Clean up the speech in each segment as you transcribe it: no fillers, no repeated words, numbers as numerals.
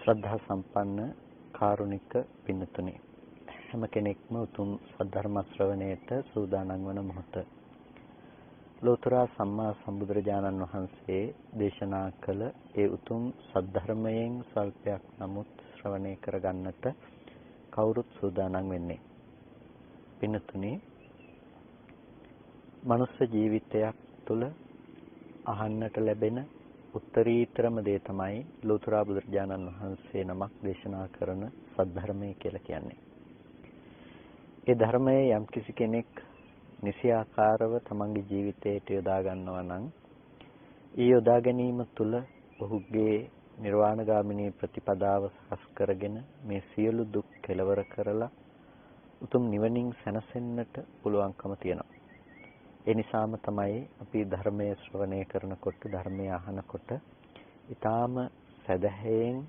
ශ්‍රද්ධා සම්පන්න කාරුණික පින්තුනි හැම කෙනෙක්ම උතුම් සද්ධර්ම ශ්‍රවණයට සූදානම් වන මොහොත ලෝතර සම්මා සම්බුදුරජාණන් වහන්සේ දේශනා කළ ඒ උතුම් සද්ධර්මයෙන් සල්පයක් නමුත් ශ්‍රවණය කරගන්නට කවුරුත් සූදානම් වෙන්නේ. පින්තුනි, මනුස්ස ජීවිතයක් තුළ අහන්නට ලැබෙන උත්තරීතරම දේ තමයි ලෝතර බුදුරජාණන් වහන්සේ නමක් දේශනා කරන සද්ධර්මය කියලා කියන්නේ. ඒ ධර්මයේ යම්කිසි කෙනෙක් නිසියාකාරව තමන්ගේ ජීවිතයට යොදා ගන්නවා නම් ඒ යොදා ගැනීම තුළ ඔහුගේ නිර්වාණගාමිනී ප්‍රතිපදාව සකස් කරගෙන මේ සියලු දුක් කෙලවර කරලා උතුම් නිවනින් සැනසෙන්නට පුළුවන්කම තියෙනවා. ඒ නිසාම තමයි අපි ධර්මයේ ශ්‍රවණය කරනකොට ධර්මය අහනකොට ඊටාම සදහැයෙන්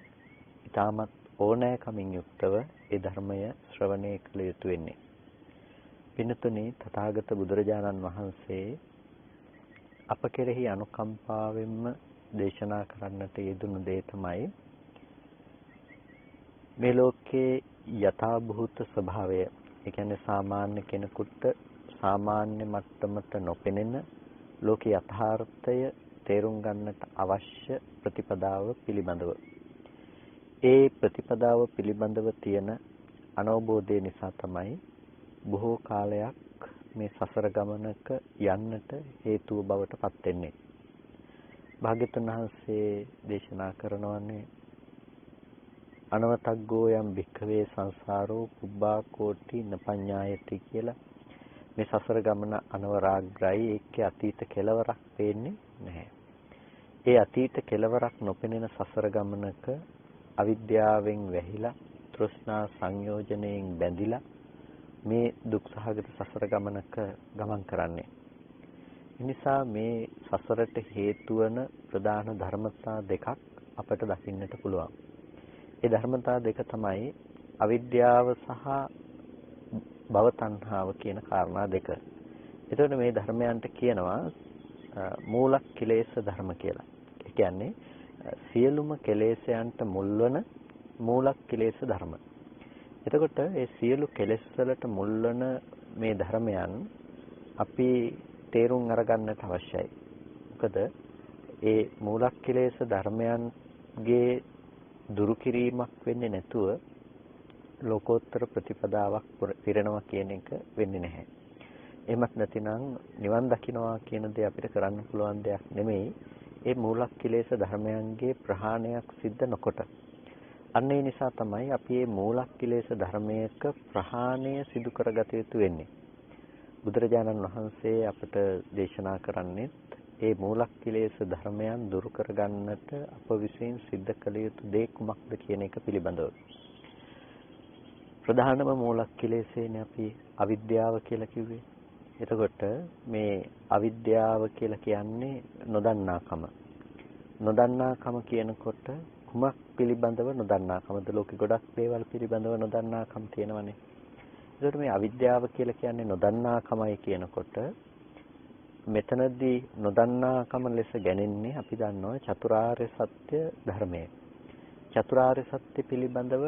ඊටාමත් ඕනෑකමින් යුක්තව ඒ ධර්මය ශ්‍රවණය කළ යුතු වෙන්නේ. පින්තුනි, තථාගත බුදුරජාණන් වහන්සේ අප කෙරෙහි අනුකම්පාවෙන්ම දේශනා කරන්නට යෙදුණු දේ තමයි මේ ලෝකයේ යථාභූත ස්වභාවය. ඒ කියන්නේ සාමාන්‍ය කෙනෙකුට සාමාන්‍ය මට්ටමට නොපෙනෙන ලෝක යථාර්ථය තේරුම් ගන්නට අවශ්‍ය ප්‍රතිපදාව පිළිබඳව. ඒ ප්‍රතිපදාව පිළිබඳව තියෙන අනවබෝධය නිසා තමයි බොහෝ කාලයක් මේ සසර ගමනක යන්නට හේතුව බවට පත් වෙන්නේ. භාග්‍යවතුන් වහන්සේ දේශනා කරනවානේ අනවතග්ගෝ යම් භික්ඛවේ සංසාරෝ පුබ්බා කෝටි නපඤ්ඤායති කියලා. මේ සසර ගමන අනවරාග්‍රයි, ඒකේ අතීත කෙලවරක් පේන්නේ නැහැ. ඒ අතීත කෙලවරක් නොපෙනෙන සසර ගමනක අවිද්‍යාවෙන් වැහිලා තෘෂ්ණා සංයෝජනයෙන් බැඳිලා මේ දුක්සහගත සසර ගමනක ගමන් කරන්නේ. එනිසා මේ සසරට හේතු වන ප්‍රධාන ධර්මතා දෙකක් අපට දකින්නට පුළුවන්. ඒ ධර්මතා දෙක තමයි අවිද්‍යාව සහ භව තණ්හාව කියන කාරණා දෙක. එතකොට මේ ධර්මයන්ට කියනවා මූල කිලේශ ධර්ම කියලා. ඒ කියන්නේ සියලුම කෙලෙසයන්ට මුල් වන මූල කිලේශ ධර්ම. එතකොට ඒ සියලු කෙලෙස් වලට මුල් වන මේ ධර්මයන් අපි තේරුම් අරගන්නට අවශ්‍යයි. මොකද ඒ මූල කිලේශ ධර්මයන්ගේ දුරු කිරීමක් වෙන්නේ නැතුව ලෝකෝත්තර ප්‍රතිපදාවක් පිරෙනවා කියන එක වෙන්නේ නැහැ. එහෙමත් නැතිනම් නිවන් දකින්නවා කියන දේ අපිට කරන්න පුළුවන් දෙයක් නෙමෙයි. ඒ මූලික කිලේශ ධර්මයන්ගේ ප්‍රහාණයක් සිද්ධ නොකොට. අන්න ඒ නිසා තමයි අපි මේ මූලික කිලේශ ධර්මයක ප්‍රහාණය සිදු කරගත යුතු වෙන්නේ. බුදුරජාණන් වහන්සේ අපට දේශනා කරන්නේ ඒ මූලික කිලේශ ධර්මයන් දුරු කරගන්නට අප විසින් සිද්ධ කළ යුතු දේ කුමක්ද කියන එක පිළිබඳව. ප්‍රධානම මූලික කෙලෙසේනේ අපි අවිද්‍යාව කියලා කිව්වේ. එතකොට මේ අවිද්‍යාව කියලා කියන්නේ නොදන්නාකම. නොදන්නාකම කියනකොට කුමක් පිළිබඳව නොදන්නාකමද? ලෝකෙ ගොඩක් දේවල් පිළිබඳව නොදන්නාකම තියෙනවනේ. එතකොට මේ අවිද්‍යාව කියලා කියන්නේ නොදන්නාකමයි කියනකොට මෙතනදී නොදන්නාකම ලෙස ගැනෙන්නේ අපි දන්නවා චතුරාර්ය සත්‍ය ධර්මය. චතුරාර්ය සත්‍ය පිළිබඳව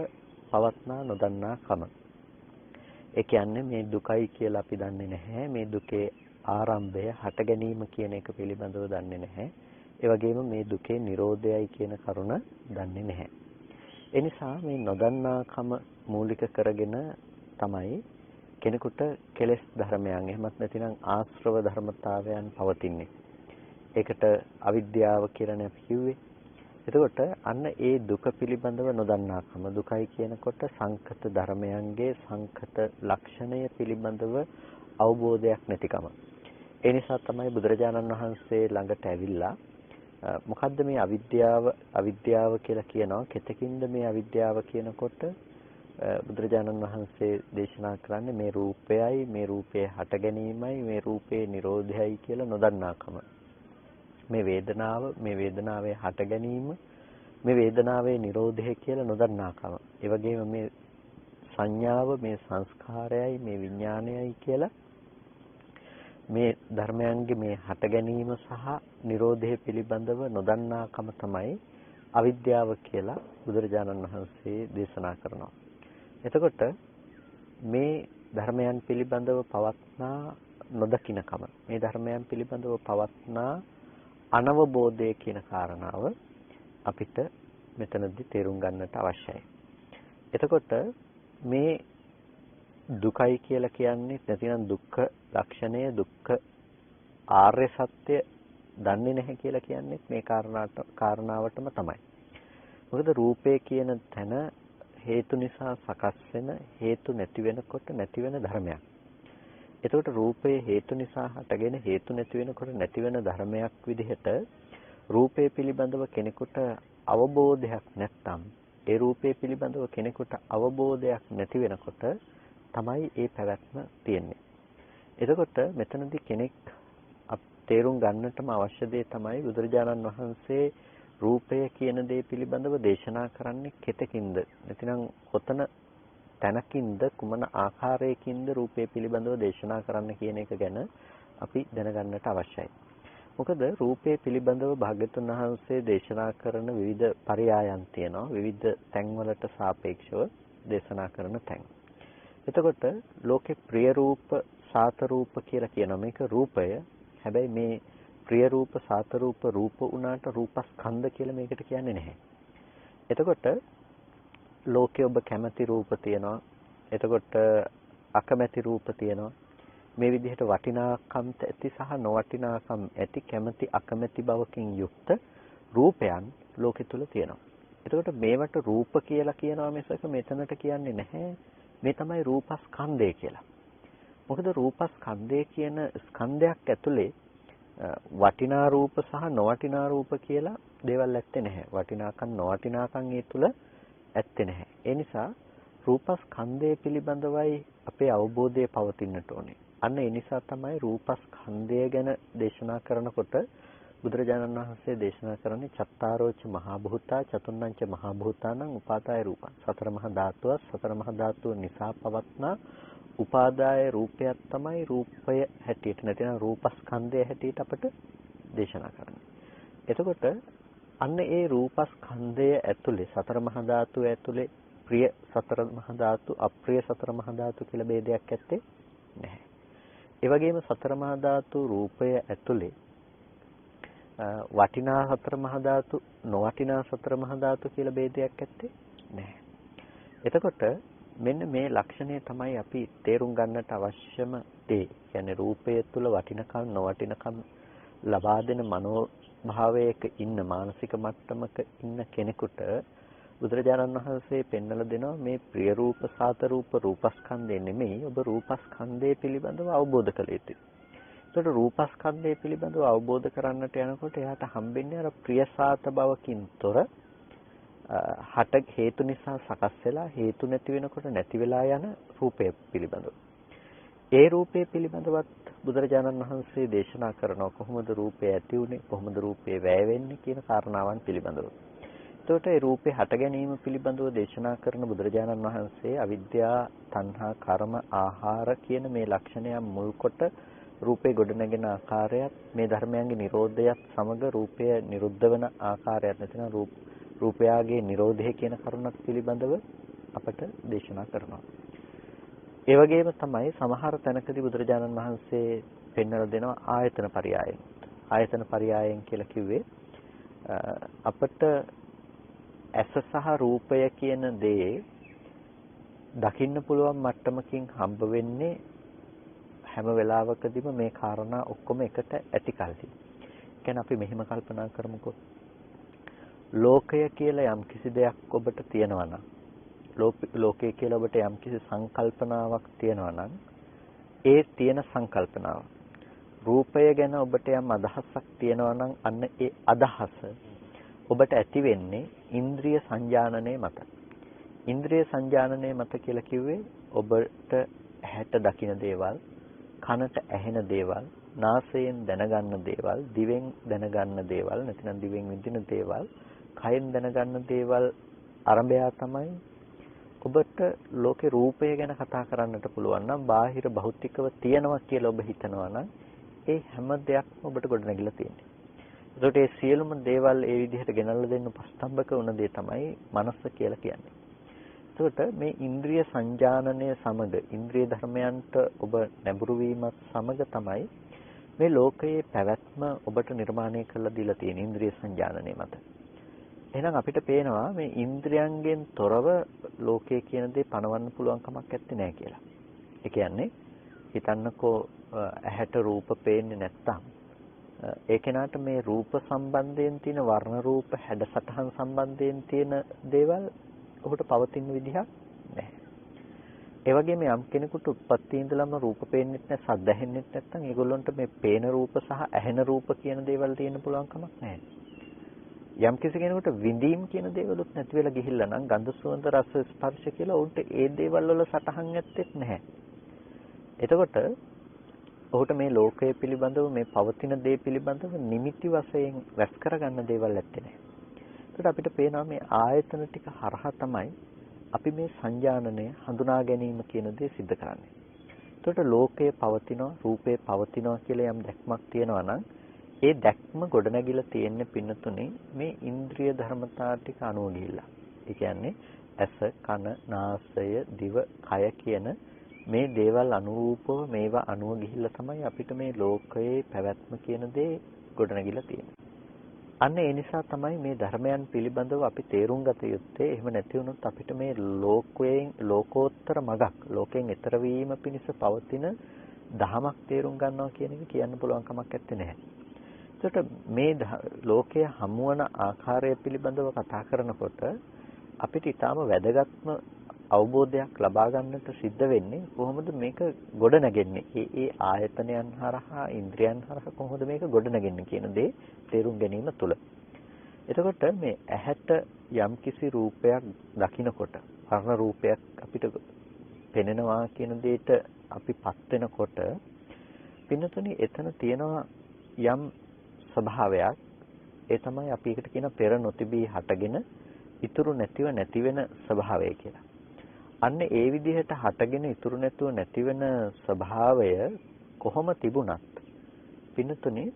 පවත්නා නොදන්නාකම. ඒ කියන්නේ මේ දුකයි කියලා අපි දන්නේ නැහැ. මේ දුකේ ආරම්භය, හට ගැනීම කියන එක පිළිබඳව දන්නේ නැහැ. ඒ වගේම මේ දුකේ නිරෝධයයි කියන කරුණ දන්නේ නැහැ. ඒ නිසා මේ නොදන්නාකම මූලික කරගෙන තමයි කෙනෙකුට කෙලෙස් ධර්මයන්, එහෙමත් නැතිනම් ආශ්‍රව ධර්මතාවයන් පවතින්නේ. ඒකට අවිද්‍යාව කියලානේ අපි කිව්වේ. එතකොට අන්න ඒ දුක පිළිබඳව නොදන්නාකම, දුකයි කියනකොට සංකත ධර්මයන්ගේ සංකත ලක්ෂණය පිළිබඳව අවබෝධයක් නැතිකම. ඒ නිසා තමයි බුදුරජාණන් වහන්සේ ළඟට ඇවිල්ලා මොකද්ද මේ අවිද්‍යාව කියලා කියනවා. කෙතකින්ද මේ අවිද්‍යාව කියනකොට බුදුරජාණන් වහන්සේ දේශනා කරන්නේ මේ රූපයයි, මේ රූපයේ හට ගැනීමයි, මේ රූපයේ නිරෝධයයි කියලා නොදන්නාකම. මේ වේදනාව, මේ වේදනාවේ හට ගැනීම, මේ වේදනාවේ නිරෝධය කියලා නොදන්නාකම. ඒ වගේම මේ සංඥාව, මේ සංස්කාරයයි, මේ විඥානයයි කියලා මේ ධර්මයන්ගේ මේ හට ගැනීම සහ නිරෝධය පිළිබඳව නොදන්නාකම තමයි අවිද්‍යාව කියලා බුදුරජාණන් වහන්සේ දේශනා කරනවා. එතකොට මේ ධර්මයන් පිළිබඳව පවත්නා නොදකින්නකම, මේ ධර්මයන් පිළිබඳව පවත්නා අනවබෝධය කියන කාරණාව අපිට මෙතනදී තේරුම් ගන්නට අවශ්‍යයි. එතකොට මේ දුකයි කියලා කියන්නේ නැතිනම් දුක්ඛ ලක්ෂණය, දුක්ඛ ආර්ය සත්‍ය දන්නේ නැහැ කියලා කියන්නේ මේ කාරණාවටම තමයි. මොකද රූපය කියන තැන හේතු නිසා සකස් වෙන, හේතු නැති වෙනකොට නැති වෙන ධර්මයක්. එතකොට රූපය හේතු නිසා හටගෙන හේතු නැති වෙනකොට නැති වෙන ධර්මයක් විදිහට රූපය පිළිබඳව කෙනෙකුට අවබෝධයක් නැත්නම්, ඒ රූපය පිළිබඳව කෙනෙකුට අවබෝධයක් නැති වෙනකොට තමයි ඒ පැවැත්ම තියෙන්නේ. එතකොට මෙතනදී කෙනෙක් තේරුම් ගන්නටම අවශ්‍ය දේ තමයි බුදුරජාණන් වහන්සේ රූපය කියන දේ පිළිබඳව දේශනා කරන්නේ කෙතකින්ද? නැතිනම් කොතන තැනකින්ද, කුමන ආකාරයකින්ද රූපය පිළිබඳව දේශනා කරන්න කියන එක ගැන අපි දැනගන්නට අවශ්‍යයි. මොකද රූපය පිළිබඳව භාග්‍යතුන් වහන්සේ දේශනා කරන විවිධ පරයයන් තියෙනවා. විවිධ තැන්වලට සාපේක්ෂව දේශනා කරන තැන්. එතකොට ලෝකේ ප්‍රිය රූප, සාත රූප කියලා කියනවා. මේක රූපය. හැබැයි මේ ප්‍රිය රූප, සාත රූප වුණාට රූපස්කන්ධ කියලා මේකට කියන්නේ නැහැ. එතකොට ලෝකේ ඔබ කැමති රූප තියෙනවා. එතකොට අකමැති රූප තියෙනවා. මේ විදිහට වටිනාකම් ඇති සහ නොවටිනාකම් ඇති, කැමති අකමැති බවකින් යුක්ත රූපයන් ලෝකෙ තුල තියෙනවා. එතකොට මේවට රූප කියලා කියනවා මිසක මෙතනට කියන්නේ නැහැ මේ තමයි රූපස්කන්ධය කියලා. මොකද රූපස්කන්ධය කියන ස්කන්ධයක් ඇතුලේ වටිනා රූප සහ නොවටිනා රූප කියලා දේවල් ඇත්තේ නැහැ. වටිනාකම් නොවටිනාකම් ඒ තුල ඇත්තේ නැහැ. ඒ නිසා රූපස්කන්ධය පිළිබඳවයි අපේ අවබෝධය පවතින්නට ඕනේ. අන්න ඒ නිසා තමයි රූපස්කන්ධය ගැන දේශනා කරනකොට බුදුරජාණන් වහන්සේ දේශනා කරන්නේ චත්තාරෝච මහා භූතා චතුර්ණංච මහා භූතානං උපාදාය රූපං. සතර මහා ධාතුව, සතර මහා ධාතුව නිසා පවත්නා උපාදාය රූපයක් තමයි රූපය හැටියට, නැතිනම් රූපස්කන්ධය හැටියට අපට දේශනා කරන්නේ. එතකොට අන්න ඒ රූපස්කන්ධය ඇතුලේ, සතර මහා ධාතුව ඇතුලේ ප්‍රිය සතර මහා ධාතු, අප්‍රිය සතර මහා ධාතු කියලා ભેදයක් ඇත්තේ නැහැ. ඒ වගේම සතර මහා ධාතු රූපය ඇතුලේ වටිනා සතර මහා ධාතු, නොවටිනා සතර මහා ධාතු කියලා ભેදයක් ඇත්තේ නැහැ. එතකොට මෙන්න මේ ලක්ෂණය තමයි අපි තේරුම් ගන්නට අවශ්‍යම දේ. කියන්නේ රූපය තුළ වටිනකම් නොවටිනකම් ලබා දෙන මනෝභාවයක ඉන්න, මානසික මට්ටමක ඉන්න කෙනෙකුට බුදුරජාණන් වහන්සේ පෙන්වලා දෙනවා මේ ප්‍රිය රූප, සාත රූප, රූපස්කන්ධය නෙමෙයි, ඔබ රූපස්කන්ධය පිළිබඳව අවබෝධ කළ යුතුයි. ඒකට රූපස්කන්ධය පිළිබඳව අවබෝධ කරන්නට යනකොට එයාට හම්බෙන්නේ අර ප්‍රිය සාත බවකින් තොර හට හේතු නිසා සකස් වෙලා හේතු නැති වෙනකොට නැති වෙලා යන රූපය පිළිබඳව. ඒ රූපය පිළිබඳවත් බුදුරජාණන් වහන්සේ දේශනා කරනවා කොහොමද රූපය ඇති වුනේ, කොහොමද රූපය වැය වෙන්නේ කියන කාරණාවන් පිළිබඳව. එතකොට ඒ රූපේ හට ගැනීම පිළිබඳව දේශනා කරන බුදුරජාණන් වහන්සේ අවිද්‍යා, තණ්හා, කර්ම, ආහාර කියන මේ ලක්ෂණයන් මුල් කොට රූපේ ගොඩනැගෙන ආකාරයත්, මේ ධර්මයන්ගේ නිරෝධයත් සමග රූපය නිරුද්ධ වෙන ආකාරයත්, නැතිනම් රූපයාගේ නිරෝධය කියන කරුණක් පිළිබඳව අපට දේශනා කරනවා. ඒ වගේම තමයි සමහර තැනකදී බුදුරජාණන් වහන්සේ පෙන්වලා දෙනවා ආයතන පරයයන්. ආයතන පරයයන් කියලා කිව්වේ අපට ඇස සහ රූපය කියන දේ දකින්න පුළුවන් මට්ටමකින් හම්බ වෙන්නේ හැම වෙලාවකදීම මේ කාරණා ඔක්කොම එකට ඇති කල්හි. කියන්නේ අපි මෙහෙම කල්පනා කරමුකෝ. ලෝකය කියලා යම් කිසි දෙයක් ඔබට තියෙනවා නම්, ලෝකය කියලා ඔබට යම් කිසි සංකල්පනාවක් තියෙනවා නම්, ඒ තියෙන සංකල්පනාව, රූපය ගැන ඔබට යම් අදහසක් තියෙනවා නම්, අන්න ඒ අදහස ඔබට ඇති වෙන්නේ ඉන්ද්‍රිය සංජානනයේ මත. ඉන්ද්‍රිය සංජානනයේ මත කියලා කිව්වේ ඔබට ඇහැට දකින දේවල්, කනට ඇහෙන දේවල්, නාසයෙන් දැනගන්න දේවල්, දිවෙන් දැනගන්න දේවල්, නැත්නම් දිවෙන් විඳින දේවල්, කයෙන් දැනගන්න දේවල් අරඹයා තමයි ඔබට ලෝකේ රූපය ගැන කතා කරන්නට පුළුවන් නම්, බාහිර භෞතිකව තියෙනවා කියලා ඔබ හිතනවා නම්, ඒ හැම දෙයක්ම ඔබට ගොඩනැගිලා තියෙන්නේ. ඒකට ඒ සියලුම දේවල් ඒ විදිහට ගෙනල්ලා දෙන්න උපස්තම්භක වුණ දේ තමයි මනස කියලා කියන්නේ. එතකොට මේ ඉන්ද්‍රිය සංජානනය සමග ඉන්ද්‍රිය ධර්මයන්ට ඔබ නැඹුරු වීමත් සමග තමයි මේ ලෝකයේ පැවැත්ම ඔබට නිර්මාණය කරලා දීලා තියෙන ඉන්ද්‍රිය සංජානනය මත. එහෙනම් අපිට පේනවා මේ ඉන්ද්‍රියන්ගෙන් තොරව ලෝකයේ කියන දේ පණවන්න පුළුවන් කමක් නැත්තේ නෑ කියලා. ඒ කියන්නේ හිතන්නකෝ ඇහැට රූප පේන්නේ නැත්තම් ඒ කෙනාට මේ රූප සම්බන්ධයෙන් තියෙන වර්ණ රූප හැඩසටහන් සම්බන්ධයෙන් තියෙන දේවල් ඔහුට පවතින විදිහක් නැහැ. ඒ වගේම යම් කෙනෙකුට උත්පත්ති ඉඳලම රූප පේන්නෙත් නැහැ, ශබ්ද ඇහෙන්නෙත් නැත්නම් ඒගොල්ලන්ට මේ පේන රූප සහ ඇහෙන රූප කියන දේවල් තියෙන්න පුළුවන් කමක් නැහැ. යම් කිසි කෙනෙකුට විඳීම් කියන දේවලුත් නැති වෙලා ගිහිල්ලා නම් ගන්ධ සුවඳ රස ස්පර්ශ කියලා උන්ට ඒ දේවල් වල සටහන් ඇත්තෙත් නැහැ. එතකොට ඔහුට මේ ලෝකය පිළිබඳව මේ පවතින දේ පිළිබඳව නිමිති වශයෙන් රැස් කරගන්න දේවල් ඇත්තේ නැහැ. ඒකට අපිට පේනවා මේ ආයතන ටික හරහා තමයි අපි මේ සංජානනය හඳුනා ගැනීම කියන දේ सिद्ध කරන්නේ. ඒකට ලෝකයේ පවතිනවා, රූපේ පවතිනවා කියලා යම් දැක්මක් තියෙනවා නම් ඒ දැක්ම ගොඩනැගිලා තියෙන්නේ පින්නතුනේ මේ ඉන්ද්‍රිය ධර්මතා ටික අනුව ගිහිල්ලා. ඒ කියන්නේ ඇස, කන, නාසය, දිව, කය කියන මේ දේවල් අනුරූපව මේවා අනුව ගිහිල්ලා තමයි අපිට මේ ලෝකයේ පැවැත්ම කියන දේ ගොඩනැගිලා තියෙන්නේ. අන්න ඒ නිසා තමයි මේ ධර්මයන් පිළිබඳව අපි තේරුම් ගත යුත්තේ. එහෙම නැති වුණොත් අපිට මේ ලෝකෝත්තර මගක්, ලෝකයෙන් එතර වීම පිණිස පවතින දහමක් තේරුම් ගන්නවා කියන එක කියන්න පුළුවන් කමක් නැත්තේ නැහැ. එතකොට මේ ලෝකයේ හමුවන ආකාරය පිළිබඳව කතා කරනකොට අපිට ඊටාම වැදගත්ම අවබෝධයක් ලබා ගන්නට සිද්ධ වෙන්නේ කොහොමද මේක ගොඩ නැගෙන්නේ? ඒ ආයතනයන් හරහා, ඉන්ද්‍රියන් හරහා කොහොමද මේක ගොඩ නැගෙන්නේ කියන දේ තේරුම් ගැනීම තුළ. එතකොට මේ ඇහැට යම්කිසි රූපයක් දකිනකොට, වර්ණ රූපයක් අපිට පෙනෙනවා කියන දෙයට අපිපත් වෙනකොට පින්නතුනි එතන තියෙනවා යම් ස්වභාවයක්. ඒ තමයි අපි එකට කියන පෙර නොතිබී හටගෙන ඉතුරු නැතිව නැති වෙන ස්වභාවය කියලා. අන්න ඒ විදිහට හටගෙන ඉතුරු නැතුව නැති වෙන ස්වභාවය කොහොම තිබුණත් පින්නතුනේ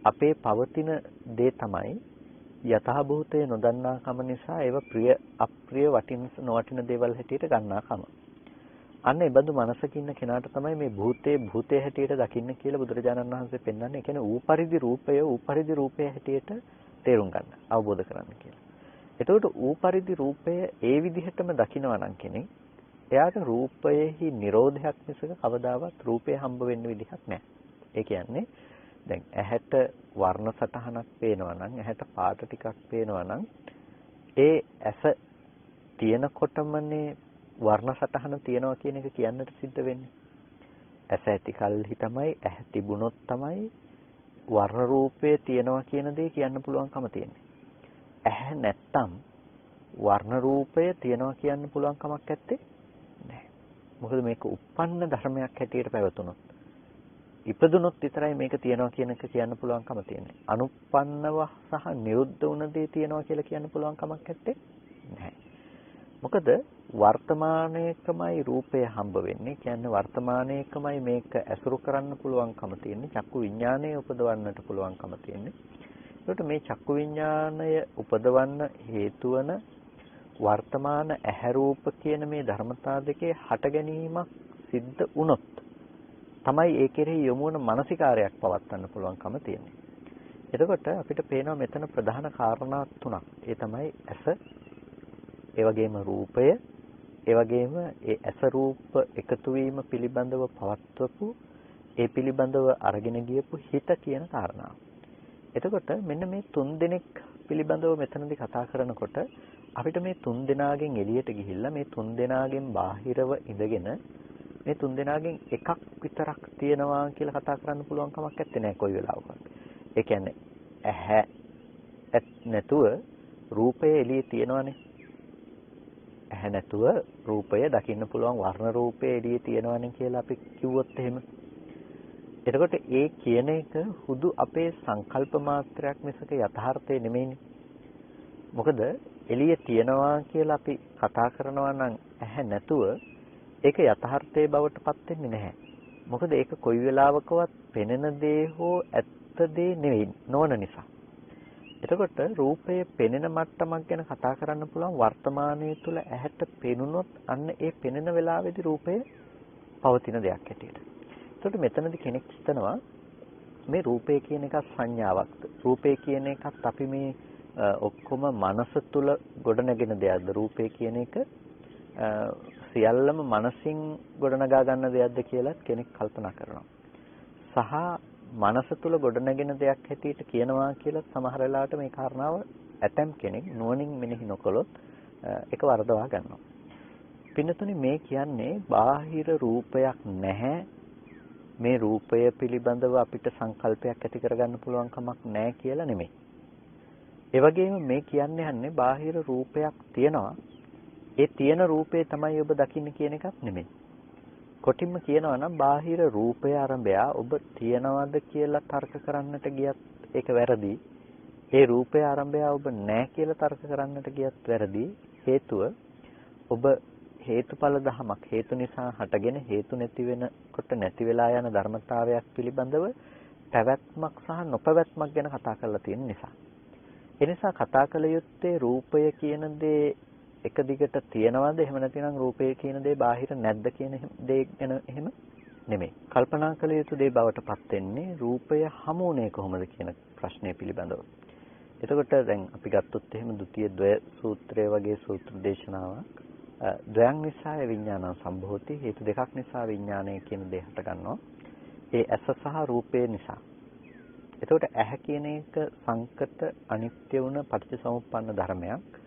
අපේ පවතින දේ තමයි යථාභූතය නොදන්නා කම නිසා ඒව ප්‍රිය අප්‍රිය වටින නොවටින දේවල් හැටියට ගන්නා කම. අන්න ඒ බඳු මනසක ඉන්න කෙනාට තමයි මේ භූතයේ හැටියට දකින්න කියලා බුදුරජාණන් වහන්සේ පෙන්වන්නේ. ඒ කියන්නේ ඌපරිදි රූපය හැටියට තේරුම් ගන්න, අවබෝධ කරගන්න කියලා. එතකොට ඌපරිදි රූපය ඒ විදිහටම දකිනවා නම් කෙනෙක් එයාට රූපයේහි නිරෝධයක් මිසක කවදාවත් රූපය හම්බ වෙන්න විදිහක් නැහැ. ඒ කියන්නේ දැන් ඇහැට වර්ණ සටහනක් පේනවා නම්, ඇහැට පාට ටිකක් පේනවා නම් ඒ ඇස තියෙනකොටමනේ වර්ණ සටහන තියෙනවා කියන එක කියන්නට සිද්ධ වෙන්නේ. ඇස ඇති කල්හි තමයි, ඇහැ තිබුණොත් තමයි වර්ණ රූපය තියෙනවා කියන දේ කියන්න පුළුවන්කම තියෙන්නේ. ඇහැ නැත්තම් වර්ණ රූපය තියනවා කියන්න පුළුවන් කමක් නැත්තේ නැහැ. මොකද මේක උප්පන්න ධර්මයක් හැටියට පැවතුනොත්, ඉපදුනොත් විතරයි මේක තියනවා කියන එක කියන්න පුළුවන්කම තියෙන්නේ. අනුප්පන්නව සහ නිරුද්ධ වුණ දේ තියනවා කියලා කියන්න පුළුවන් කමක් නැත්තේ නැහැ. මොකද වර්තමානයේකමයි රූපය හම්බ වෙන්නේ. කියන්නේ වර්තමානයේකමයි මේක ඇසුරු කරන්න පුළුවන්කම තියෙන්නේ. චක්කු විඥානය උපදවන්නට පුළුවන්කම තියෙන්නේ. ඒකට මේ චක්කු විඥානය උපදවන්න හේතු වන වර්තමාන ඇහැ රූප කියන මේ ධර්මතා දෙකේ හට ගැනීමක් සිද්ධ වුණොත් තමයි ඒ කෙරෙහි යොමු වන මානසිකාරයක් පවත්වන්න පුළුවන්කම තියෙන්නේ. එතකොට අපිට පේනවා මෙතන ප්‍රධාන කාරණා තුනක්. ඒ තමයි ඇස, ඒ වගේම රූපය, ඒ වගේම ඒ ඇස රූප එකතු වීම පිළිබඳව පවත්වපු, ඒ පිළිබඳව අරගෙන ගියපු හිත කියන කාරණාව. එතකොට මෙන්න මේ තුන් දෙනෙක් පිළිබඳව මෙතනදී කතා කරනකොට අපිට මේ තුන් දෙනාගෙන් එළියට ගිහිල්ලා මේ තුන් දෙනාගෙන් බාහිරව ඉඳගෙන මේ තුන් දෙනාගෙන් එකක් විතරක් තියෙනවා කියලා කතා කරන්න පුළුවන් කමක් නැත්තේ නෑ කොයි වෙලාවකවත්. ඒ කියන්නේ ඇහැ නැතුව රූපය එළියේ තියෙනවනේ. ඇහැ නැතුව රූපය දකින්න පුළුවන් වර්ණ රූපය එළියේ තියෙනවනේ කියලා අපි කිව්වොත් එහෙම. එතකොට ඒ කියන එක හුදු අපේ සංකල්ප මාත්‍රයක් මිසක යථාර්ථය නෙමෙයිනේ. මොකද එළියේ තියනවා කියලා අපි කතා කරනවා නම් ඇහැ නැතුව ඒක යථාර්ථයේ බවට පත් වෙන්නේ නැහැ. මොකද ඒක කොයි වෙලාවකවත් පෙනෙන දේ හෝ ඇත්ත දේ නෙවෙයි නොවන නිසා. එතකොට රූපය පෙනෙන මට්ටමක් ගැන කතා කරන්න පුළුවන් වර්තමානයේ තුල ඇහැට පෙනුනොත් අන්න ඒ පෙනෙන වෙලාවේදී රූපය පවතින දෙයක් හැටියට. එතකොට මෙතනදී කෙනෙක් හිතනවා මේ රූපය කියන එක සංඥාවක්ද? රූපය කියන එකත් අපි මේ ඔක්කොම මනස තුල ගොඩනගෙන දෙයක්ද? රූපය කියන එක සියල්ලම මනසින් ගොඩනගා ගන්න දෙයක්ද කියලා කෙනෙක් කල්පනා කරනවා. සහ මනස තුල ගොඩනගෙන දෙයක් හැටියට කියනවා කියලා සමහර වෙලාවට මේ කාරණාව ඇතම් කෙනෙක් නුවණින් මෙනෙහි නොකළොත් ඒක වරදවා ගන්නවා. පින්නතුනේ මේ කියන්නේ බාහිර රූපයක් නැහැ. මේ රූපය පිළිබඳව අපිට සංකල්පයක් ඇති කරගන්න පුළුවන් කමක් නැහැ කියලා නෙමෙයි. ඒ වගේම මේ කියන්නේ බාහිර රූපයක් තියෙනවා. ඒ තියෙන රූපේ තමයි ඔබ දකින්නේ කියන එකක් නෙමෙයි. කොටින්ම කියනවා නම් බාහිර රූපය ආරම්භය ඔබ තියනවද කියලා තර්ක කරන්නට ගියත් ඒක වැරදි. ඒ රූපය ආරම්භය ඔබ නැහැ කියලා තර්ක කරන්නට ගියත් වැරදි. හේතුව ඔබ හේතුඵල ධමයක් හේතු නිසා හටගෙන හේතු නැති වෙනකොට නැති වෙලා යන ධර්මතාවයක් පිළිබඳව පැවැත්මක් සහ නොපැවැත්මක් ගැන කතා කරලා තියෙන නිසා. ඒ නිසා කතා කළ යුත්තේ රූපය කියන දේ එක දිගට තියනවද එහෙම නැතිනම් රූපය කියන දේ බාහිර නැද්ද කියන දේ ගැන එහෙම නෙමෙයි. කල්පනා කළ යුතු දේ බවට පත් වෙන්නේ රූපය හමුුනේ කොහොමද කියන ප්‍රශ්නය පිළිබඳව. එතකොට දැන් අපි ගත්තොත් එහෙම ဒုတိ ද්වය සූත්‍රය වගේ සූත්‍ර දේශනාවක් ද්වයන් නිසා විඥානං සම්භෝති හේතු දෙකක් නිසා විඥානය කියන දේ හට ගන්නවා. ඒ ඇස සහ රූපය නිසා. එතකොට ඇහැ කියන එක සංකත අනිත්‍ය වුණ පටිච්චසමුප්පන්න ධර්මයක්.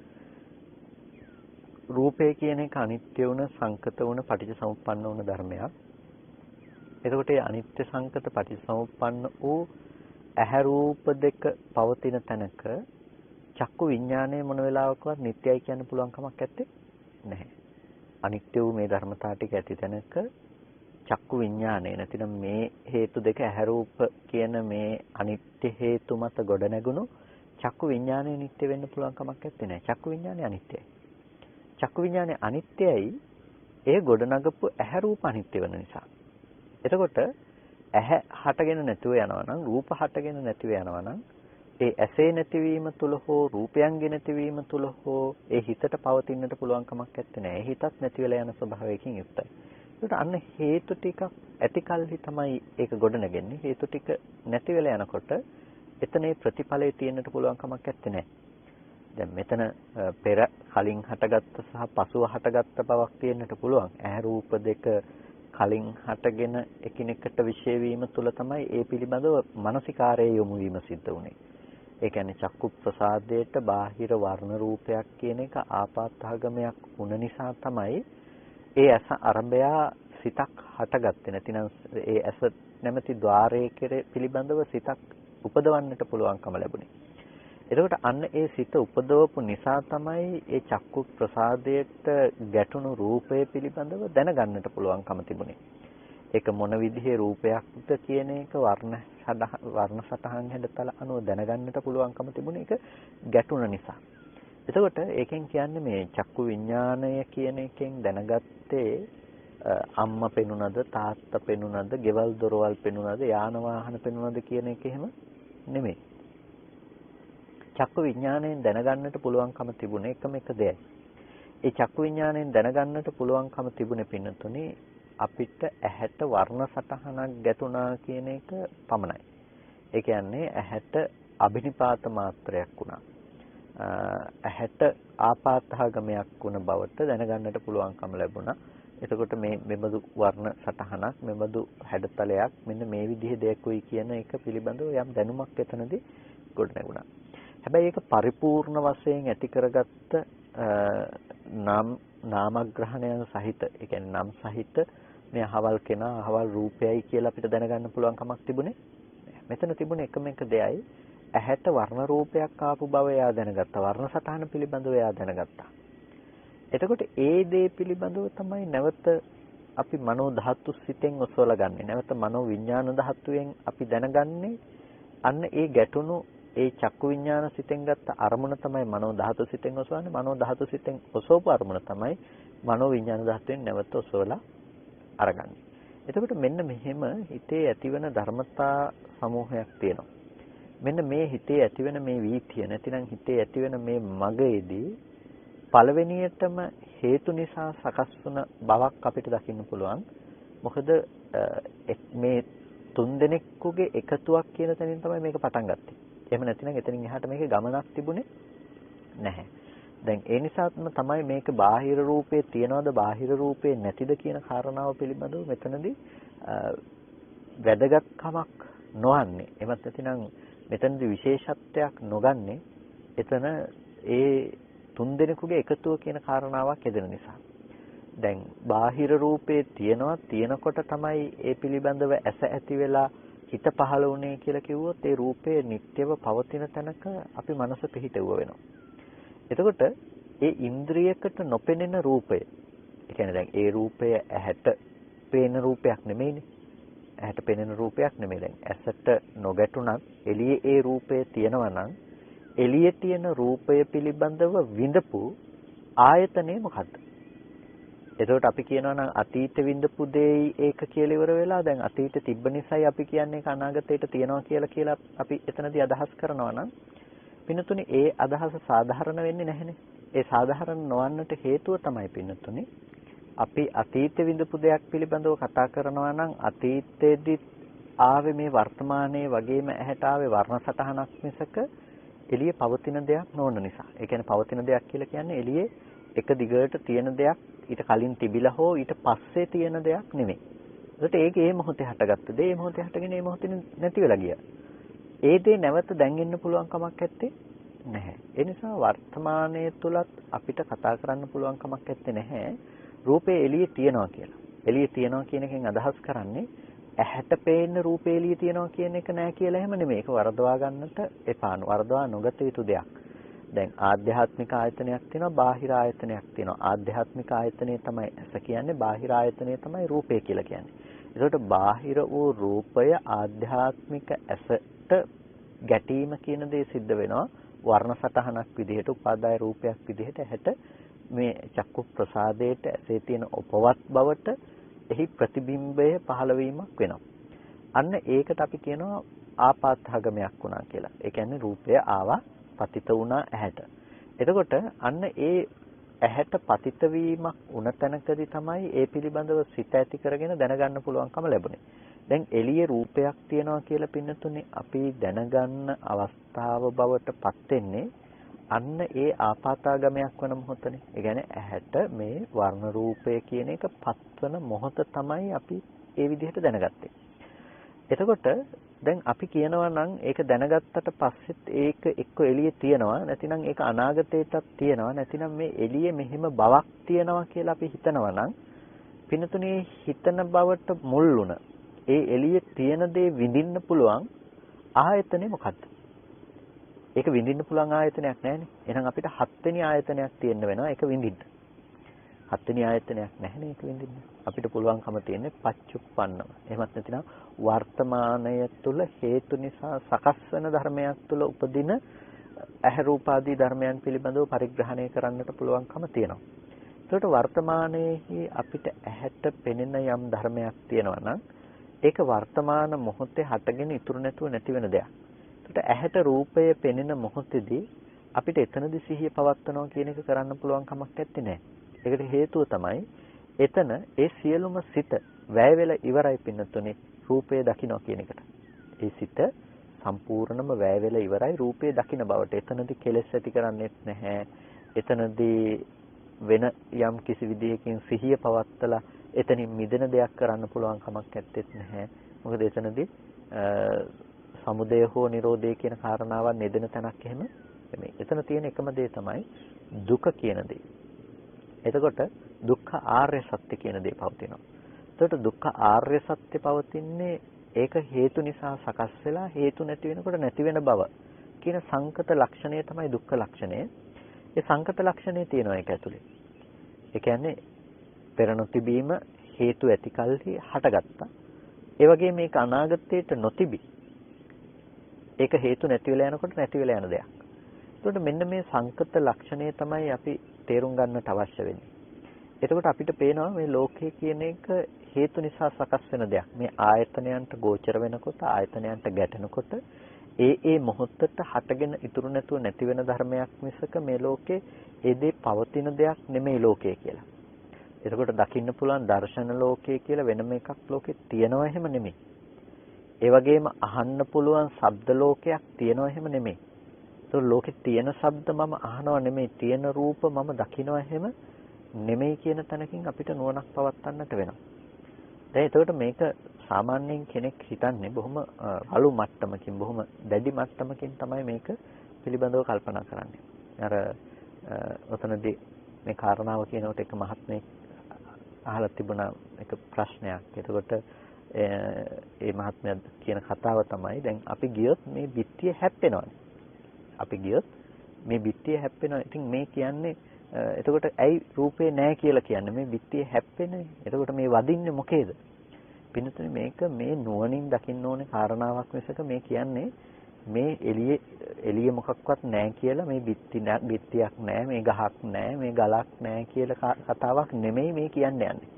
රූපය කියන එක අනිත්‍ය වුණ සංකත වුණ පටිච්චසමුප්පන්න වුණ ධර්මයක්. එතකොට මේ අනිත්‍ය සංකත පටිච්චසමුප්පන්න වූ ඇහැ රූප දෙක පවතින තැනක චක්කු විඥානය මොන වෙලාවකවත් නිට්ටයයි කියන්න පුළුවන් කමක් නැත්තේ නැහැ. අනිත්‍ය වූ මේ ධර්මතා ටික ඇති තැනක චක්කු විඥානය නැතිනම් මේ හේතු දෙක ඇහැ රූප කියන මේ අනිත්‍ය හේතු මත ගොඩ නැගුණු චක්කු විඥානය නිට්ටය වෙන්න පුළුවන් කමක් නැත්තේ නෑ. චක්කු විඥානය අනිත්‍යයි. චක්කු විඥානය අනිත්‍යයි. ඒ ගොඩනගපු ඇහැ රූප අනිත්‍ය වෙන නිසා. එතකොට ඇහැ හටගෙන නැතුව යනවා නම් රූප හටගෙන නැතිව යනවා නම් ඒ ඇසේ නැතිවීම තුල හෝ රූපයන්ගේ නැතිවීම තුල හෝ ඒ හිතට පවතින්නට පුළුවන් කමක් නැත්තේ නෑ. හිතත් නැති වෙලා යන ස්වභාවයකින් යුක්තයි. ඒකට අන්න හේතු ටිකක් ඇති කල්හි තමයි ඒක ගොඩනගන්නේ. හේතු ටික නැති වෙලා යනකොට එතනේ ප්‍රතිඵලයේ තියෙන්නට පුළුවන් කමක් නැත්තේ නෑ. දැන් මෙතන පෙර කලින් හටගත්ත සහ පසුව හටගත්ත බවක් තියෙන්නට පුළුවන්. ඇහැ රූප දෙක කලින් හටගෙන එකිනෙකට විශේෂ වීම තුල තමයි ඒ පිළිබඳව මානසිකාරයේ යොමු වීම සිද්ධ වුනේ. ඒ කියන්නේ චක්කු ප්‍රසාදයට බාහිර වර්ණ රූපයක් කියන එක ආපාතාගමයක් වුණ නිසා තමයි ඒ ඇස අරඹයා සිතක් හටගත්තේ. නැතිනම් ඒ ඇස නැමැති ద్వාරයේ පිළිබඳව සිතක් උපදවන්නට පුළුවන්කම ලැබුණේ. එතකොට අන්න ඒ සිත උපදවපු නිසා තමයි ඒ චක්කු ප්‍රසාදයට ගැටුණු රූපය පිළිබඳව දැනගන්නට පුළුවන්කම තිබුණේ. ඒක මොන විදිහේ රූපයක්ද කියන එක වර්ණ සටහන් හැඩතල අනුව දැනගන්නට පුළුවන්කම තිබුණේ ඒක ගැටුණ නිසා. එතකොට ඒකෙන් කියන්නේ මේ චක්කු විඥානය කියන එකෙන් දැනගත්තේ අම්මා පෙනුනද තාත්තා පෙනුනද ගෙවල් දොරවල් පෙනුනද යාන වාහන පෙනුනද කියන එක එහෙම නෙමෙයි. චක්කු විඥාණයෙන් දැනගන්නට පුළුවන්කම තිබුණේ එකම එක දෙයයි. ඒ චක්කු විඥාණයෙන් දැනගන්නට පුළුවන්කම තිබුණේ පින්නතුනේ අපිට ඇහැට වර්ණ සටහනක් ගැටුණා කියන එක පමණයි. ඒ කියන්නේ ඇහැට අබිනිපාත මාත්‍රයක් වුණා. ඇහැට ආපාතහගමයක් වුණ බවට දැනගන්නට පුළුවන්කම ලැබුණා. එතකොට මේ මෙබඳු වර්ණ සටහනක් මෙබඳු හැඩතලයක් මෙන්න මේ විදිහේ දෙයක්ුයි කියන එක පිළිබඳව යම් දැනුමක් එතනදී ගොඩනැගුණා. හැබැයි ඒක පරිපූර්ණ වශයෙන් ඇති කරගත්ත නාමග්‍රහණයන් සහිත, ඒ කියන්නේ නම් සහිත මේ අහවල් කෙනා අහවල් රූපයයි කියලා අපිට දැනගන්න පුළුවන් කමක් තිබුණේ නැහැ. මෙතන තිබුණේ එකම එක දෙයයි ඇහැට වර්ණ රූපයක් ආපු බව එයා දැනගත්තා. වර්ණ සටහන පිළිබඳව එයා දැනගත්තා. එතකොට ඒ දේ පිළිබඳව තමයි නැවත අපි මනෝ ධාතු සිතෙන් ඔසවලා ගන්නෙ. නැවත මනෝ විඥාන ධාතුවෙන් අපි දැනගන්නේ අන්න ඒ ගැටුණු ඒ චක්කු විඥාන සිතෙන් ගත්ත අරමුණ තමයි මනෝ ධාතු සිතෙන් ඔසවන්නේ. මනෝ ධාතු සිතෙන් ඔසවපු අරමුණ තමයි මනෝ විඥාන ධාතුවෙන් නැවත ඔසවලා අරගන්නේ. එතකොට මෙන්න මෙහෙම හිතේ ඇතිවන ධර්මතා සමූහයක් තියෙනවා. මෙන්න මේ හිතේ ඇතිවෙන මේ වීතිය නැතිනම් හිතේ ඇතිවෙන මේ මගේදී පළවෙනියටම හේතු නිසා සකස් වුණ බවක් අපිට දකින්න පුළුවන්. මොකද මේ තුන් දෙනෙකුගේ එකතුවක් කියන තැනින් තමයි මේක පටන් ගත්තේ. එහෙම නැතිනම් එතනින් එහාට මේකේ ගමනක් තිබුණේ නැහැ. දැන් ඒ නිසාම තමයි මේක බාහිර රූපේ තියනවද බාහිර රූපේ නැතිද කියන කාරණාව පිළිබඳව මෙතනදී වැදගත්කමක් නොවන්නේ. එමත් නැතිනම් මෙතනදී විශේෂත්වයක් නොගන්නේ එතන ඒ තුන් දෙනෙකුගේ එකතුව කියන කාරණාවක් යෙදෙන නිසා. දැන් බාහිර රූපේ තියෙනකොට තමයි ඒ පිළිබඳව ඇස ඇති වෙලා හිත පහළ වුණේ කියලා කිව්වොත් ඒ රූපේ නිට්ටයව පවතින තැනක අපි මනස පිහිටුව වෙනවා. එතකොට ඒ ඉන්ද්‍රියකට නොපෙනෙන රූපය, ඒ කියන්නේ දැන් ඒ රූපය ඇහැට පේන රූපයක් නෙමෙයිනේ. ඇහැට පෙනෙන රූපයක් නෙමෙයි. දැන් ඇසට නොගැටුණත් එළියේ ඒ රූපය තියෙනවා නම් එළියේ තියෙන රූපය පිළිබඳව විඳපු ආයතනය මොකද්ද? එතකොට අපි කියනවා නම් අතීත විඳපු දෙයි ඒක කියලා ඉවර වෙලා දැන් අතීත තිබ්බ නිසායි අපි කියන්නේ අනාගතයට තියනවා කියලා අපි එතනදී අදහස් කරනවා නම් පින්නතුනි ඒ අදහස සාධාරණ වෙන්නේ නැහැනේ. ඒ සාධාරණ නොවන්නට හේතුව තමයි පින්නතුනි අපි අතීත විඳපු දෙයක් පිළිබඳව කතා කරනවා නම් අතීතයේදී ආවේ මේ වර්තමානයේ වගේම ඇහැට ආවේ වර්ණ සටහනක් මිසක එළියේ පවතින දෙයක් නොවන නිසා. ඒ කියන්නේ පවතින දෙයක් කියලා කියන්නේ එළියේ එක දිගට තියෙන දෙයක් ඊට කලින් තිබිලා හෝ ඊට පස්සේ තියෙන දෙයක් නෙමෙයි. ඒකට ඒක ඒ මොහොතේ හටගත්ත දේ, ඒ මොහොතේ හටගෙන ඒ මොහොතේ නැති වෙලා ගියා. ඒ දේ නැවත දැන් එන්න පුළුවන් කමක් නැත්තේ නැහැ. ඒ නිසා වර්තමානයේ තුලත් අපිට කතා කරන්න පුළුවන් කමක් නැත්තේ නැහැ. රූපේ එළියේ තියනවා කියලා. එළියේ තියනවා කියන එකෙන් අදහස් කරන්නේ ඇහැට පේන රූපේ එළියේ තියනවා කියන එක නෑ කියලා එහෙම නෙමෙයි. ඒක වරදවා ගන්නට එපා. වරදවා නොගත යුතු දෙයක්. දැන් ආධ්‍යාත්මික ආයතනයක් තියෙනවා, බාහිර ආයතනයක් තියෙනවා. ආධ්‍යාත්මික ආයතනය තමයි ඇස කියන්නේ, බාහිර ආයතනය තමයි රූපය කියලා කියන්නේ. ඒකට බාහිර වූ රූපය ආධ්‍යාත්මික ඇසට ගැටීම කියන දේ සිද්ධ වෙනවා. වර්ණ සටහනක් විදිහට, උපාදාය රූපයක් විදිහට ඇහැට මේ චක්කු ප්‍රසාදයට ඇසේ තියෙන උපවත් බවට එහි ප්‍රතිබිම්බය පහළ වීමක් වෙනවා. අන්න ඒකට අපි කියනවා ආපාතහගමයක් වුණා කියලා. ඒ කියන්නේ රූපය ආවා පතිත වුණා ඇහැට. එතකොට අන්න ඒ ඇහැට පතිත වීමක් වුණ තැනකදී තමයි ඒ පිළිබඳව සිත ඇති කරගෙන දැනගන්න පුළුවන්කම ලැබුණේ. දැන් එළියේ රූපයක් තියනවා කියලා පින්නතුනේ අපි දැනගන්න අවස්ථාව බවට පත් වෙන්නේ අන්න ඒ ආපාතාගමයක් වන මොහොතනේ. ඒ කියන්නේ ඇහැට මේ වර්ණ රූපය කියන එක පත්වන මොහොත තමයි අපි ඒ විදිහට දැනගත්තේ. එතකොට දැන් අපි කියනවා නම් ඒක දැනගත්තට පස්සෙත් ඒක එක්ක එළියේ තියනවා, නැතිනම් ඒක අනාගතයටත් තියනවා, නැතිනම් මේ එළියේ මෙහෙම බවක් තියනවා කියලා අපි හිතනවා නම් පින්නතුනේ හිතන බවට මුල් වුණ ඒ එළියේ තියෙන දේ විඳින්න පුළුවන් ආයතනේ මොකද්ද? ඒක විඳින්න පුළුවන් ආයතනයක් නැහැනේ. එහෙනම් අපිට හත්වෙනි ආයතනයක් තියෙන්න වෙනවා ඒක විඳින්න. හත්වෙනි ආයතනයක් නැහැනේ ඒක විඳින්න. අපිට පුළුවන්කම තියෙන්නේ පච්චුප්පන්නව. එහෙමත් නැතිනම් වර්තමානය තුල හේතු නිසා සකස් වෙන ධර්මයක් තුල උපදින ඇහැ රූපාදී ධර්මයන් පිළිබඳව පරිග්‍රහණය කරන්නට පුළුවන්කම තියෙනවා. ඒකට වර්තමානයේහි අපිට ඇහැට පෙනෙන යම් ධර්මයක් තියෙනවා නම් ඒක වර්තමාන මොහොතේ හටගෙන ඉතුරු නැතුව නැති වෙන දෙයක්. ඒකට ඇහැට රූපය පෙනෙන මොහොතේදී අපිට එතනදී සිහිය පවත්වනවා කියන එක කරන්න පුළුවන් කමක් නැත්තේ නෑ. ඒකට හේතුව තමයි එතන ඒ සියලුම සිත වැය වෙලා ඉවරයි පින්නතුනේ රූපය දකින්න කියන එකට. ඒ සිත සම්පූර්ණම වැය වෙලා ඉවරයි රූපය දකින්න බවට. එතනදී කෙලෙස් ඇති කරන්නේත් නැහැ. එතනදී වෙන යම් කිසි විදිහකින් සිහිය පවත්තලා එතනින් මිදෙන දෙයක් කරන්න පුළුවන් කමක් නැත්තේත් නැහැ. මොකද එතනදී සමුදය හෝ නිරෝධය කියන කාරණාවන් නෙදෙන තැනක් එහෙම නෙමෙයි. එතන තියෙන එකම දේ තමයි දුක කියන දේ. එතකොට දුක්ඛ ආර්ය සත්‍ය කියන දේ පවතිනවා. එතකොට දුක්ඛ ආර්ය සත්‍ය පවතින්නේ ඒක හේතු නිසා සකස් වෙලා හේතු නැති වෙනකොට නැති වෙන බව කියන සංකත ලක්ෂණය තමයි දුක්ඛ ලක්ෂණය. ඒ සංකත ලක්ෂණය තියෙනවා ඒක ඇතුලේ. ඒ කියන්නේ පෙර නොතිබීම හේතු ඇති කල්හි හටගත්තා. ඒ වගේ මේක අනාගතයට නොතිබි. ඒක හේතු නැති වෙලා යනකොට නැති වෙලා යන දෙයක්. එතකොට මෙන්න මේ සංකත ලක්ෂණය තමයි අපි තේරුම් ගන්නට අවශ්‍ය වෙන්නේ. එතකොට අපිට පේනවා මේ ලෝකය කියන එක හේතු නිසා සකස් වෙන දෙයක්. මේ ආයතනයන්ට ගෝචර වෙනකොට, ආයතනයන්ට ගැටෙනකොට ඒ මොහොතට හටගෙන ඉතුරු නැතුව නැති වෙන ධර්මයක් මිසක මේ ලෝකේ ඒ දේ පවතින දෙයක් නෙමෙයි ලෝකය කියලා. එතකොට දකින්න පුළුවන් දර්ශන ලෝකය කියලා වෙනම එකක් ලෝකේ තියෙනවා එහෙම නෙමෙයි. ඒ වගේම අහන්න පුළුවන් ශබ්ද ලෝකයක් තියෙනවා එහෙම නෙමෙයි. ඒතකොට ලෝකේ තියෙන ශබ්ද මම අහනවා නෙමෙයි, තියෙන රූප මම දකිනවා එහෙම නෙමෙයි කියන තැනකින් අපිට නුවණක් පවත්වන්නට වෙනවා. දැන් එතකොට මේක සාමාන්‍යයෙන් කෙනෙක් හිතන්නේ බොහොම රළු මට්ටමකින්, බොහොම දැඩි මට්ටමකින් තමයි මේක පිළිබඳව කල්පනා කරන්නේ. අර ඔතනදී මේ කාරණාව කියනකොට එක මහත්මයෙක් අහලා තිබුණා එක ප්‍රශ්නයක්. එතකොට ඒ මහත්මයා කියන කතාව තමයි දැන් අපි ගියොත් මේ බිත්තිය හැප්පෙනවානේ. අපි ගියොත් මේ බිත්තිය හැප්පෙනවා. ඉතින් මේ කියන්නේ එතකොට ඇයි රූපේ නැහැ කියලා කියන්නේ? මේ බිත්තිය හැප්පෙන්නේ. එතකොට මේ වදින්නේ මොකේද? පින්නතුනේ මේක මේ නුවණින් දකින්න ඕනේ කාරණාවක් මිසක මේ කියන්නේ මේ එළිය මොකක්වත් නැහැ කියලා මේ බිත්තියක් නැහැ, මේ ගහක් නැහැ, මේ ගලක් නැහැ කියලා කතාවක් නෙමෙයි මේ කියන්නේ යන්නේ.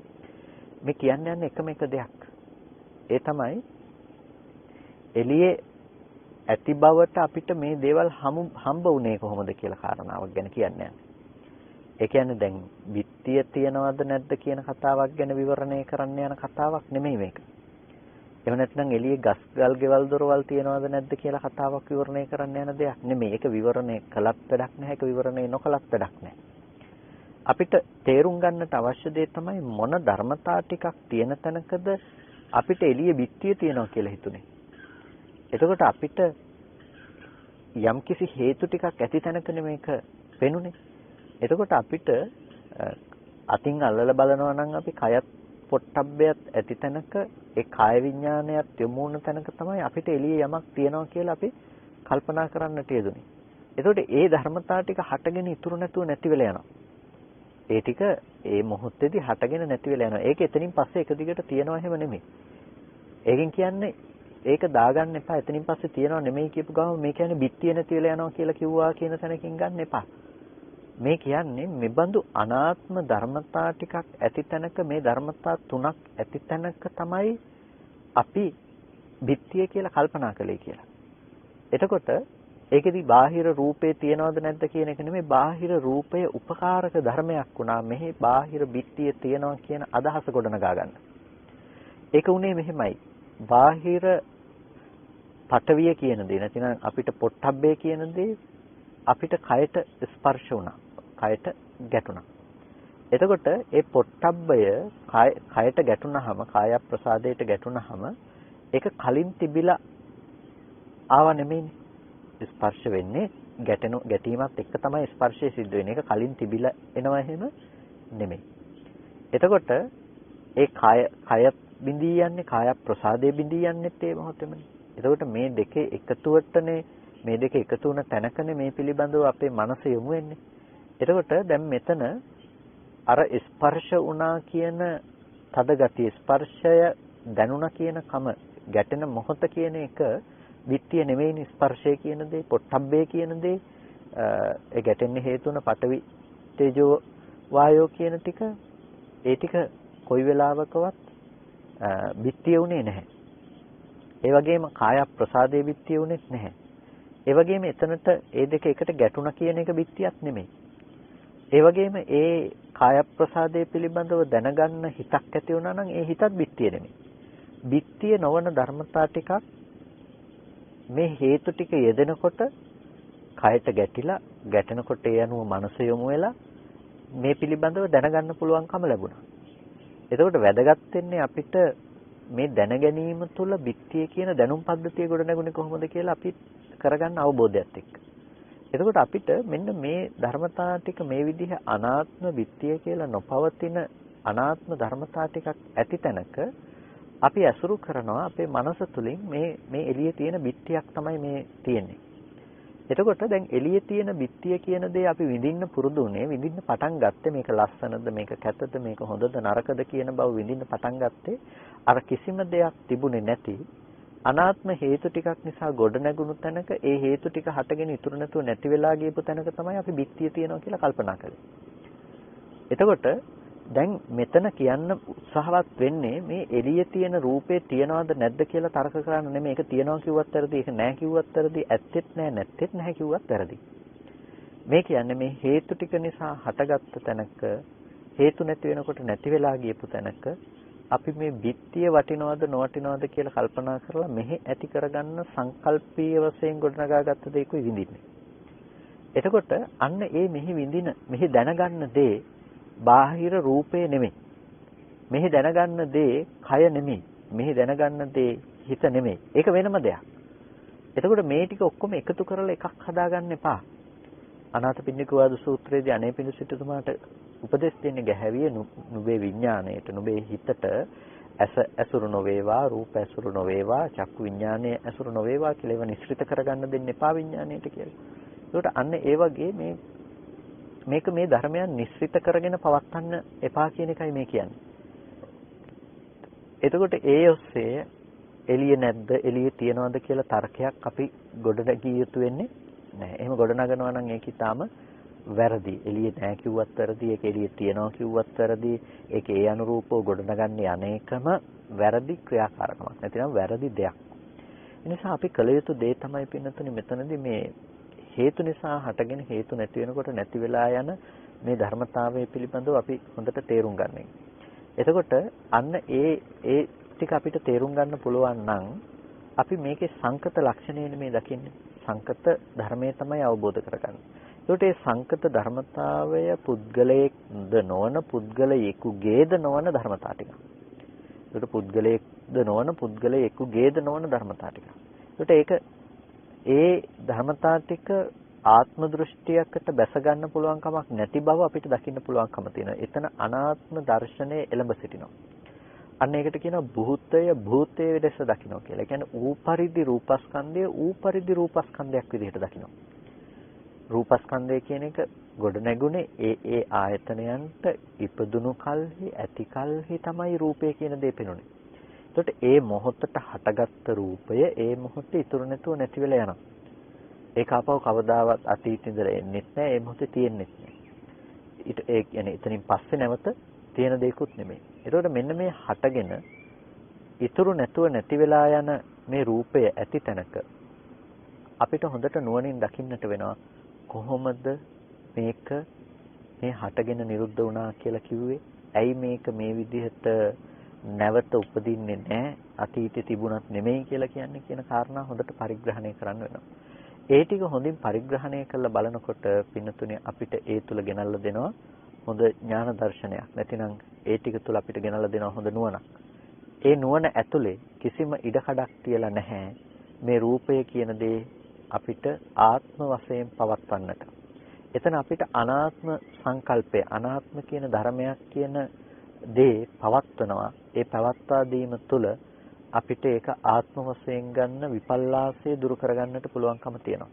මේ කියන්නේ යන්නේ එකම එක දෙයක්. ඒ තමයි එළියේ ඇති බවට අපිට මේ දේවල් හම්බ වුණේ කොහොමද කියලා කාරණාවක් ගැන කියන්නේ. ඒ කියන්නේ දැන් බිත්තිය තියනවද නැද්ද කියන කතාවක් ගැන විවරණය කරන්න යන කතාවක් නෙමෙයි මේක. එහෙම නැත්නම් එළියේ ගස් ගල් ගෙවල් දොරවල් තියනවද නැද්ද කියලා කතාවක් විවරණය කරන්න යන දෙයක් නෙමෙයි. ඒක විවරණය කළත් වැඩක් නැහැ, ඒක විවරණය නොකළත් වැඩක් නැහැ. අපිට තේරුම් ගන්නට අවශ්‍ය දේ තමයි මොන ධර්මතා ටිකක් තියෙන තැනකද අපිට එළියේ බිත්තිය තියනවා කියලා හිතුනේ. එතකොට අපිට යම්කිසි හේතු ටිකක් ඇති තැනකනේ මේක පෙනුනේ. එතකොට අපිට අතින් අල්ලලා බලනවා නම් අපි කයත් පොට්ටබ්බයත් ඇති තැනක ඒ කාය විඥානයත් යොමු වුණ තැනක තමයි අපිට එළියේ යමක් තියෙනවා කියලා අපි කල්පනා කරන්නට යෙදුනේ. එතකොට ඒ ධර්මතා ටික හටගෙන ඉතුරු නැතුව නැති වෙලා යනවා. ඒ ටික ඒ මොහොතේදී හටගෙන නැති වෙලා යනවා. ඒක එතනින් පස්සේ එක දිගට තියෙනවා එහෙම නෙමෙයි. ඒකෙන් කියන්නේ ඒක දාගන්න එපා. එතනින් පස්සේ තියෙනවා නෙමෙයි කියපු ගමන් මේ කියන්නේ බිත්තිය නැති වෙලා යනවා කියලා කිව්වා කියන තැනකින් ගන්න එපා. මේ කියන්නේ මෙබඳු අනාත්ම ධර්මතා ටිකක් ඇති තැනක මේ ධර්මතා තුනක් ඇති තැනක තමයි අපි බිත්තිය කියලා කල්පනා කළේ කියලා. එතකොට ඒකෙදි බාහිර රූපේ තියනවද නැද්ද කියන එක නෙමෙයි, බාහිර රූපය උපකාරක ධර්මයක් වුණා. මෙහි බාහිර බිත්තිය තියනවා කියන අදහස ගොඩනගා ගන්න. ඒක උනේ මෙහෙමයි. බාහිර පටවිය කියන දේ නැතිනම් අපිට පොට්ටබ්බේ කියන දේ අපිට කයට ස්පර්ශ වුණා. කයට ගැටුණා. එතකොට ඒ පොට්ටබ්බය කයට ගැටුණාම, කාය ප්‍රසාදයට ගැටුණාම ඒක කලින් තිබිලා ආව නෙමෙයිනේ. ස්පර්ශ වෙන්නේ ගැටීමත් එක්ක තමයි ස්පර්ශය සිද්ධ වෙන්නේ. ඒක කලින් තිබිලා එනවා එහෙම නෙමෙයි. එතකොට ඒ කය බිඳී යන්නේ, කාය ප්‍රසාදයේ බිඳී යන්නේත් ඒ මොහොතේමනේ. එතකොට මේ දෙකේ එකතුවටනේ, මේ දෙක එකතු වුණ තැනකනේ මේ පිළිබඳව අපේ මනස යොමු වෙන්නේ. එතකොට දැන් මෙතන අර ස්පර්ශ වුණා කියන තද ගතිය, ස්පර්ශය දැනුණා කියන කම, ගැටෙන මොහොත කියන එක විත්‍ය නෙවෙයිනේ. ස්පර්ශය කියන දේ, පොට්ටබ්බේ කියන දේ, ඒ ගැටෙන්න හේතු වන පඨවි තේජෝ වායෝ කියන ටික, ඒ ටික කොයි වෙලාවකවත් විත්‍ය උනේ නැහැ. ඒ වගේම කාය ප්‍රසාදයේ විත්‍ය උනේත් නැහැ. ඒ වගේම එතනට ඒ දෙක එකට ගැටුණා කියන එක බිත්තියක් නෙමෙයි. ඒ වගේම ඒ කාය ප්‍රසාදයේ පිළිබඳව දැනගන්න හිතක් ඇති වුණා නම් ඒ හිතත් බිත්තිය නෙමෙයි. බිත්තිය නොවන ධර්මතා ටිකක් මේ හේතු ටික යෙදෙනකොට කයට ගැටිලා, ගැටෙනකොට ඒ අනුව මනස යොමු වෙලා මේ පිළිබඳව දැනගන්න පුළුවන්කම ලැබුණා. එතකොට වැදගත් වෙන්නේ අපිට මේ දැන ගැනීම තුළ බිත්තිය කියන දැනුම් පද්ධතිය ගොඩ නැගුණේ කොහොමද කියලා අපි කරගන්න අවබෝධයත් එක්ක. එතකොට අපිට මෙන්න මේ ධර්මතා ටික මේ විදිහ අනාත්ම බිත්තිය කියලා නොපවතින අනාත්ම ධර්මතා ටිකක් ඇති තැනක අපි අසුරු කරනවා අපේ මනස තුලින් මේ එළියේ තියෙන බිත්තියක් තමයි මේ තියෙන්නේ. එතකොට දැන් එළියේ තියෙන බිත්තිය කියන දේ අපි විඳින්න පුරුදු වුණේ, විඳින්න පටන් ගත්තේ මේක ලස්සනද, මේක කැතද, මේක හොඳද නරකද කියන බව විඳින්න පටන් ගත්තේ අර කිසිම දෙයක් තිබුණේ නැති අනාත්ම හේතු ටිකක් නිසා ගොඩ නැගුණු තැනක ඒ හේතු ටික හටගෙන ඉතුරු නැතුව නැති වෙලා ගියපු තැනක තමයි අපි බිත්තිය තියනවා කියලා කල්පනා කරන්නේ. එතකොට දැන් මෙතන කියන්න උත්සාහවත් වෙන්නේ මේ එළියේ තියෙන රූපේ තියනවද නැද්ද කියලා තර්ක කරන්න නෙමෙයි. ඒක තියනවා කිව්වත් වැරදි, ඒක නැහැ කිව්වත් වැරදි, ඇත්තෙත් නැහැ නැත්තෙත් නැහැ කිව්වත් වැරදි. මේ කියන්නේ මේ හේතු ටික නිසා හටගත්ත තැනක හේතු නැති වෙනකොට නැති වෙලා ගියපු තැනක අපි මේ බිත්තිය වටිනවද නොවටිනවද කියලා කල්පනා කරලා මෙහි ඇති කරගන්න සංකල්පීය වශයෙන් ගොඩනගාගත්ත දේකුයි විඳින්නේ. එතකොට අන්න ඒ මෙහි විඳින මෙහි දැනගන්න දේ බාහිර රූපේ නෙමෙයි. මෙහි දැනගන්න දේ කය නෙමෙයි. මෙහි දැනගන්න දේ හිත නෙමෙයි. ඒක වෙනම දෙයක්. එතකොට මේ ටික ඔක්කොම එකතු කරලා එකක් හදාගන්න එපා. අනාථපිණ්ඩික වාද සූත්‍රයේදී අනේපිඬු සිටුතුමාට උපදෙස් දෙන්නේ ගැහැවිය නුඹේ විඥාණයට නුඹේ හිතට ඇස ඇසුරු නොවේවා රූප ඇසුරු නොවේවා චක්කු විඥානයේ ඇසුරු නොවේවා කියලා ඒවා නිස්සෘත කරගන්න දෙන්න එපා විඥාණයට කියලා. ඒකට අන්න ඒ වගේ මේක මේ ධර්මයන් නිස්සෘත කරගෙන පවත්වන්න එපා කියන එකයි මේ කියන්නේ. එතකොට ඒ ඔස්සේ එළිය නැද්ද එළිය තියනවද කියලා තර්කයක් අපි ගොඩනගිය යුතු වෙන්නේ නැහැ. එහෙම ගොඩනගනවා නම් ඒක ඊටාම වැරදි. එළියේ නැහැ කිව්වත් වැරදි. ඒක එළියේ තියනවා කිව්වත් වැරදි. ඒක ඒ අනුරූපව ගොඩනගන්නේ අනේකම වැරදි ක්‍රියාකාරකමක්. නැතිනම් වැරදි දෙයක්. ඒ නිසා අපි කළ යුතු දේ තමයි පින්නතුනි මෙතනදී මේ හේතු නිසා හටගෙන හේතු නැති වෙනකොට නැති වෙලා යන මේ ධර්මතාවය පිළිබඳව අපි හොඳට තේරුම් ගන්න එක. එතකොට අන්න ඒ ටික අපිට තේරුම් ගන්න පුළුවන් නම් අපි මේකේ සංකත ලක්ෂණයනේ මේ දකින්නේ. සංකත ධර්මයේ තමයි අවබෝධ කරගන්නේ. ඒකට මේ සංකත ධර්මතාවය පුද්ගලයේද නොවන පුද්ගලයෙකුගේද නොවන ධර්මතා ටික. ඒකට පුද්ගලයෙක්ද නොවන පුද්ගලයෙකුගේද නොවන ධර්මතා ටික. ඒකට ඒ ධර්මතා ටික ආත්ම දෘෂ්ටියකට බැස ගන්න පුළුවන් කමක් නැති බව අපිට දකින්න පුළුවන්කම තියෙනවා. එතන අනාත්ම දර්ශනය එළඹ සිටිනවා. අන්න ඒකට කියනවා භූතය භූතයේ ලෙස දකින්න කියලා. ඒ කියන්නේ ඌ පරිදි රූපස්කන්ධය ඌ පරිදි රූපස්කන්ධයක් විදිහට දකින්න. රූපස්කන්ධය කියන එක ගොඩ නැගුණේ ඒ ආයතනයන්ට ඉපදුණු කල්හි ඇති කල්හි තමයි රූපය කියන දේ පෙනුනේ. එතකොට ඒ මොහොතට හටගත්ත රූපය ඒ මොහොතේ ඉතුරු නැතුව නැති වෙලා යනවා. ඒක ආපහු කවදාවත් අතීතේ ඉඳලා එන්නෙත් නැහැ. ඒ මොහොතේ තියෙන්නෙත් නැහැ. ඒ කියන්නේ එතනින් පස්සේ නැවත තියෙන දෙයක්වත් නෙමෙයි. එතකොට මෙන්න මේ හටගෙන ඉතුරු නැතුව නැති වෙලා යන මේ රූපය ඇති තැනක අපිට හොඳට නුවණින් දකින්නට වෙනවා කොහොමද මේක මේ හටගෙන නිරුද්ධ වුණා කියලා කිව්වේ? ඇයි මේක මේ විදිහට නැවත උපදින්නේ නැහැ? අතීතේ තිබුණත් නෙමෙයි කියලා කියන්නේ කියන කාරණා හොඳට පරිග්‍රහණය කරන්න වෙනවා. ඒ ටික හොඳින් පරිග්‍රහණය කරලා බලනකොට පින්නතුනේ අපිට ඒ තුල ගෙනල්ලා දෙනවා හොඳ ඥාන දර්ශනයක්. නැතිනම් ඒ ටික තුල අපිට ගෙනල්ලා දෙනවා හොඳ නුවණක්. ඒ නුවණ ඇතුලේ කිසිම ඉඩකඩක් තියලා නැහැ මේ රූපය කියන දේ අපිට ආත්ම වශයෙන් පවත්වන්නට. එතන අපිට අනාත්ම සංකල්පය අනාත්ම කියන ධර්මයක් කියන දේ පවත්වනවා. ඒ පවත්වා දීම තුළ අපිට ඒක ආත්ම වශයෙන් ගන්න විපල්ලාසය දුරු කරගන්නට පුළුවන්කම තියෙනවා.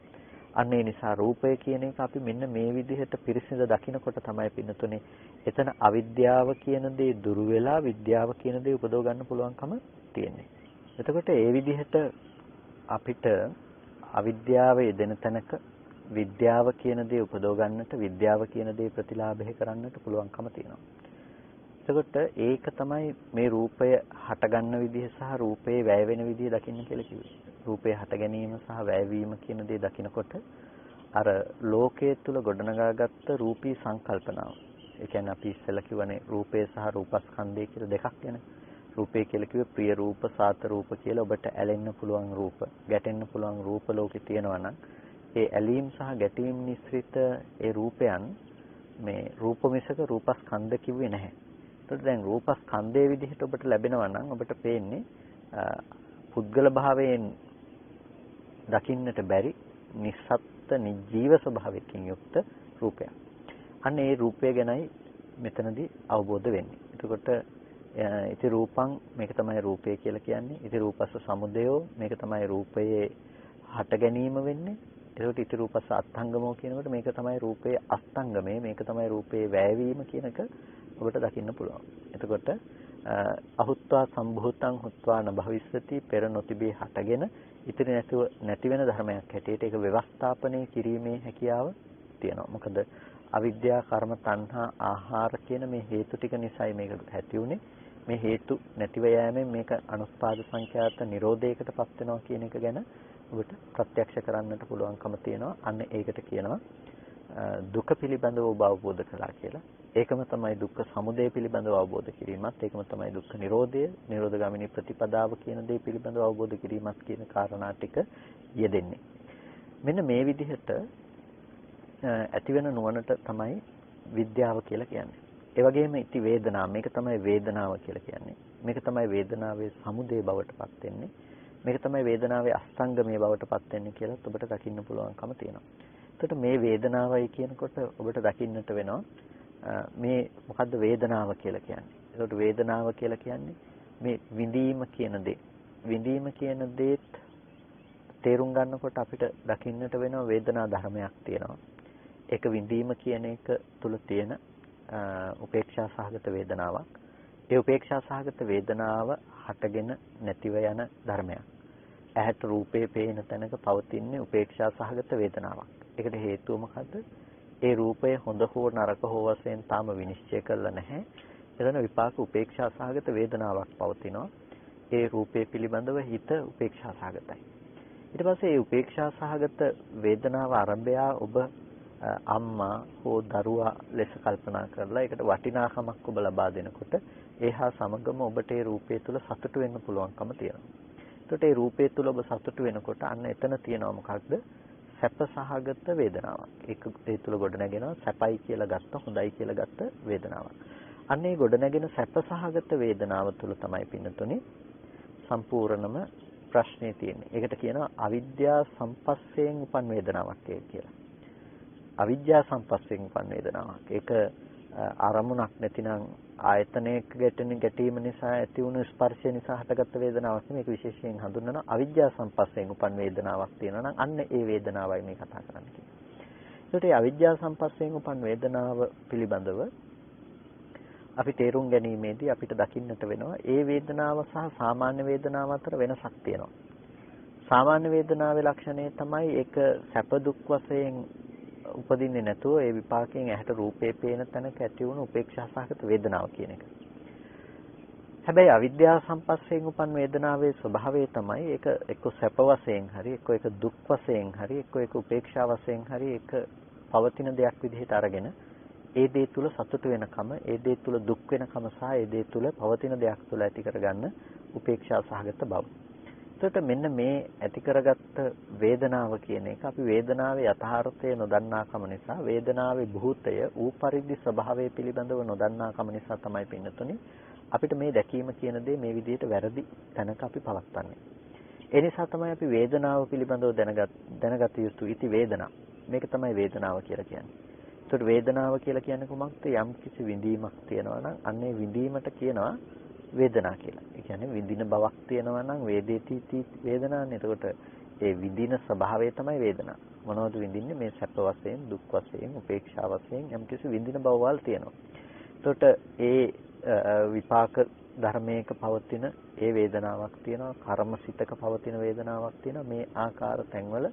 අන්න ඒ නිසා රූපය කියන එක අපි මෙන්න මේ විදිහට පිරිසිදු දකිනකොට තමයි පින්නතුනේ එතන අවිද්‍යාව කියන දේ දුරු වෙලා විද්‍යාව කියන දේ උපදව ගන්න පුළුවන්කම තියෙන්නේ. එතකොට ඒ විදිහට අපිට අවිද්‍යාව යෙදෙන තැනක විද්‍යාව කියන දේ උපදව ගන්නට විද්‍යාව කියන දේ ප්‍රතිලාභය කරන්නට පුළුවන්කම තියෙනවා. එතකොට ඒක තමයි මේ රූපය හටගන්න විදිහ සහ රූපේ වැය වෙන විදිහ දකින්න කියලා කිව්වේ. රූපේ හට ගැනීම සහ වැයවීම කියන දේ දකිනකොට අර ලෝකයේ තුල ගොඩනගාගත්ත රූපී සංකල්පනාව. ඒ කියන්නේ අපි ඉස්සෙල්ලා කියවනේ රූපේ සහ රූපස්කන්ධය කියලා දෙකක් ගැන. රූපේ කියලා කිව්වේ ප්‍රිය රූප, සාත රූප කියලා ඔබට ඇලෙන්න පුළුවන් රූප, ගැටෙන්න පුළුවන් රූප ලෝකේ තියෙනවා නම් ඒ ඇලීම් සහ ගැටීම් නිස්ෘත ඒ රූපයන් මේ රූප මිසක රූපස්කන්ධ කිව්වේ නැහැ. ඒත් දැන් රූපස්කන්ධයේ විදිහට ඔබට ලැබෙනවා නම් ඔබට පේන්නේ පුද්ගල භාවයෙන් දකින්නට බැරි නිස්සත්ත්‍ය නිජීව ස්වභාවයකින් යුක්ත රූපයක්. අන්න ඒ රූපය ගැනයි මෙතනදී අවබෝධ වෙන්නේ. එතකොට ඉති රූපං මේක තමයි රූපය කියලා කියන්නේ. ඉති රූපස්ස සමුදයෝ මේක තමයි රූපයේ හට ගැනීම වෙන්නේ. එතකොට ඉති රූපස්ස අස්තංගමෝ කියනකොට මේක තමයි රූපයේ අස්තංගමේ මේක තමයි රූපයේ වැයවීම කියනක ඔබට දකින්න පුළුවන්. එතකොට අහුත්වා සම්භූතං හුත්වා න භවිස්සති පෙර නොතිබේ හටගෙන ඉතිරි නැති වෙන ධර්මයක් හැටියට ඒක ව්‍යවස්ථාපනය කිරීමේ හැකියාව තියෙනවා. මොකද අවිද්‍යා කර්ම තණ්හා ආහාර කියන මේ හේතු ටික නිසායි මේක ඇති උනේ. මේ හේතු නැතිව යෑමෙන් මේක අනුස්පාද සංඛ්‍යාත නිරෝධයකටපත් වෙනවා කියන එක ගැන ඔබට ප්‍රත්‍යක්ෂ කරන්නට පුළුවන්කම තියෙනවා. අන්න ඒකට කියනවා දුක පිළිබඳව ඔබ අවබෝධ කළා කියලා. ඒකම තමයි දුක්ඛ සමුදය පිළිබඳව අවබෝධ කිරීමත්, ඒකම තමයි දුක්ඛ නිරෝධය, නිරෝධගාමිනී ප්‍රතිපදාව කියන දේ පිළිබඳව අවබෝධ කිරීමත් කියන කාරණා ටික යෙදෙන්නේ. මෙන්න මේ විදිහට ඇතිවෙන නුවණට තමයි විද්‍යාව කියලා කියන්නේ. ඒ වගේම ඉති වේදනාව, මේක තමයි වේදනාව කියලා කියන්නේ. මේක තමයි වේදනාවේ සමුදය බවටපත් වෙන්නේ. මේක තමයි වේදනාවේ අස්තංගමයේ බවටපත් වෙන්නේ කියලා ඔබට දකින්න පුළුවන්කම තියෙනවා. එතකොට මේ වේදනාවයි කියනකොට ඔබට දකින්නට වෙනවා මේ මොකද්ද වේදනාව කියලා කියන්නේ. එතකොට වේදනාව කියලා කියන්නේ මේ විඳීම කියන දේ. විඳීම කියන දේත් තේරුම් ගන්නකොට අපිට දකින්නට වෙනවා වේදනා ධර්මයක් තියෙනවා. ඒක විඳීම කියන එක තුල තියෙන උපේක්ෂා සහගත වේදනාවක්. ඒ උපේක්ෂා සහගත වේදනාව හටගෙන නැතිව යන ධර්මයක්. ඇහැට රූපේ පේන තැනක පවතින උපේක්ෂා සහගත වේදනාවක්. ඒකට හේතුව මොකද්ද? ඒ රූපය හොඳ හෝ නරක හෝ වශයෙන් තාම විනිශ්චය කරලා නැහැ. එතන විපාක උපේක්ෂා සහගත වේදනාවක් පවතිනවා. ඒ රූපය පිළිබඳව හිත උපේක්ෂා සහගතයි. ඊට පස්සේ මේ උපේක්ෂා සහගත වේදනාව ආරම්භය ඔබ අම්මා හෝ දරුවා ලෙස කල්පනා කරලා ඒකට වටිනාකමක් ඔබ ලබා දෙනකොට ඒහා සමගම ඔබට ඒ රූපය තුල සතුටු වෙන්න පුළුවන්කම තියෙනවා. එතකොට ඒ රූපය තුල ඔබ සතුටු වෙනකොට අන්න එතන තියෙනවා මොකක්ද? සැප සහගත වේදනාවක්. ඒක ඒ තුල ගොඩ නැගෙනවා සැපයි කියලා ගත්ත, හොඳයි කියලා ගත්ත වේදනාවක්. අන්න ඒ ගොඩ නැගෙන සැප සහගත වේදනාව තුල තමයි පින්නතුනේ සම්පූර්ණම ප්‍රශ්නේ තියෙන්නේ. ඒකට කියනවා අවිද්‍යා සම්පස්සයෙන් උපන් වේදනාවක් කියලා. අවිද්‍යා සම්පස්සයෙන් උපන් වේදනාවක්. ඒක අරමුණක් නැතිනම් ආයතනයක ගැටීම නිසා ඇති වුණු ස්පර්ශය නිසා හටගත්ත වේදනාවක් නෙමෙයි. මේක විශේෂයෙන් හඳුන්වනවා අවිද්‍යා සම්පස්සයෙන් උපන් වේදනාවක් තියෙනවා නම් අන්න ඒ වේදනාවයි මේ කතා කරන්නේ කියන්නේ. ඒකට අවිද්‍යා සම්පස්සයෙන් උපන් වේදනාව පිළිබඳව අපි තේරුම් ගැනීමේදී අපිට දකින්නට වෙනවා ඒ වේදනාව සහ සාමාන්‍ය වේදනාව අතර වෙනසක් තියෙනවා. සාමාන්‍ය වේදනාවේ ලක්ෂණය තමයි ඒක සැප දුක් වශයෙන් උපදින්නේ නැතුව ඒ විපාකයෙන් ඇහැට රූපේ පේන තැනක ඇති වුණු උපේක්ෂා සහගත වේදනාව කියන එක. හැබැයි අවිද්‍යා සම්පස්සයෙන් උපන් වේදනාවේ ස්වභාවය තමයි ඒක එක්ක සැප වශයෙන් හරි එක්ක ඒක දුක් වශයෙන් හරි එක්ක ඒක උපේක්ෂා වශයෙන් හරි ඒක පවතින දෙයක් විදිහට අරගෙන ඒ දේ තුල සතුට වෙනකම, ඒ දේ තුල දුක් වෙනකම සහ ඒ දේ තුල පවතින දෙයක් තුල ඇති කරගන්න උපේක්ෂා සහගත බව. එතකොට මෙන්න මේ ඇති කරගත්ත වේදනාව කියන එක අපි වේදනාවේ යථාර්ථය නොදන්නාකම නිසා, වේදනාවේ භූතය ඌ පරිදි ස්වභාවය පිළිබඳව නොදන්නාකම නිසා තමයි පින්නතුනි අපිට මේ දැකීම කියන දේ මේ විදිහට වැරදි තැනක අපි පවත්වන්නේ. ඒ නිසා තමයි අපි වේදනාව පිළිබඳව දැනගත යුතු ඉති වේදනා. මේක තමයි වේදනාව කියලා කියන්නේ. ඒකට වේදනාව කියලා කියන්නේ කොහොමද? යම් කිසි විඳීමක් තියෙනවා නම් අන්නේ විඳීමට කියනවා වේදනා කියලා. ඒ කියන්නේ විඳින බවක් තියෙනවා නම් වේදේති වේදනාන්නේ. එතකොට ඒ විඳින ස්වභාවය තමයි වේදනා. මොනවද විඳින්නේ? මේ සැප වශයෙන්, දුක් වශයෙන්, උපේක්ෂා වශයෙන් යම් කිසි විඳින බවවල් තියෙනවා. එතකොට ඒ විපාක ධර්මයක පවතින ඒ වේදනාවක් තියෙනවා. කර්මසිතක පවතින වේදනාවක් තියෙනවා. මේ ආකාර තැන්වල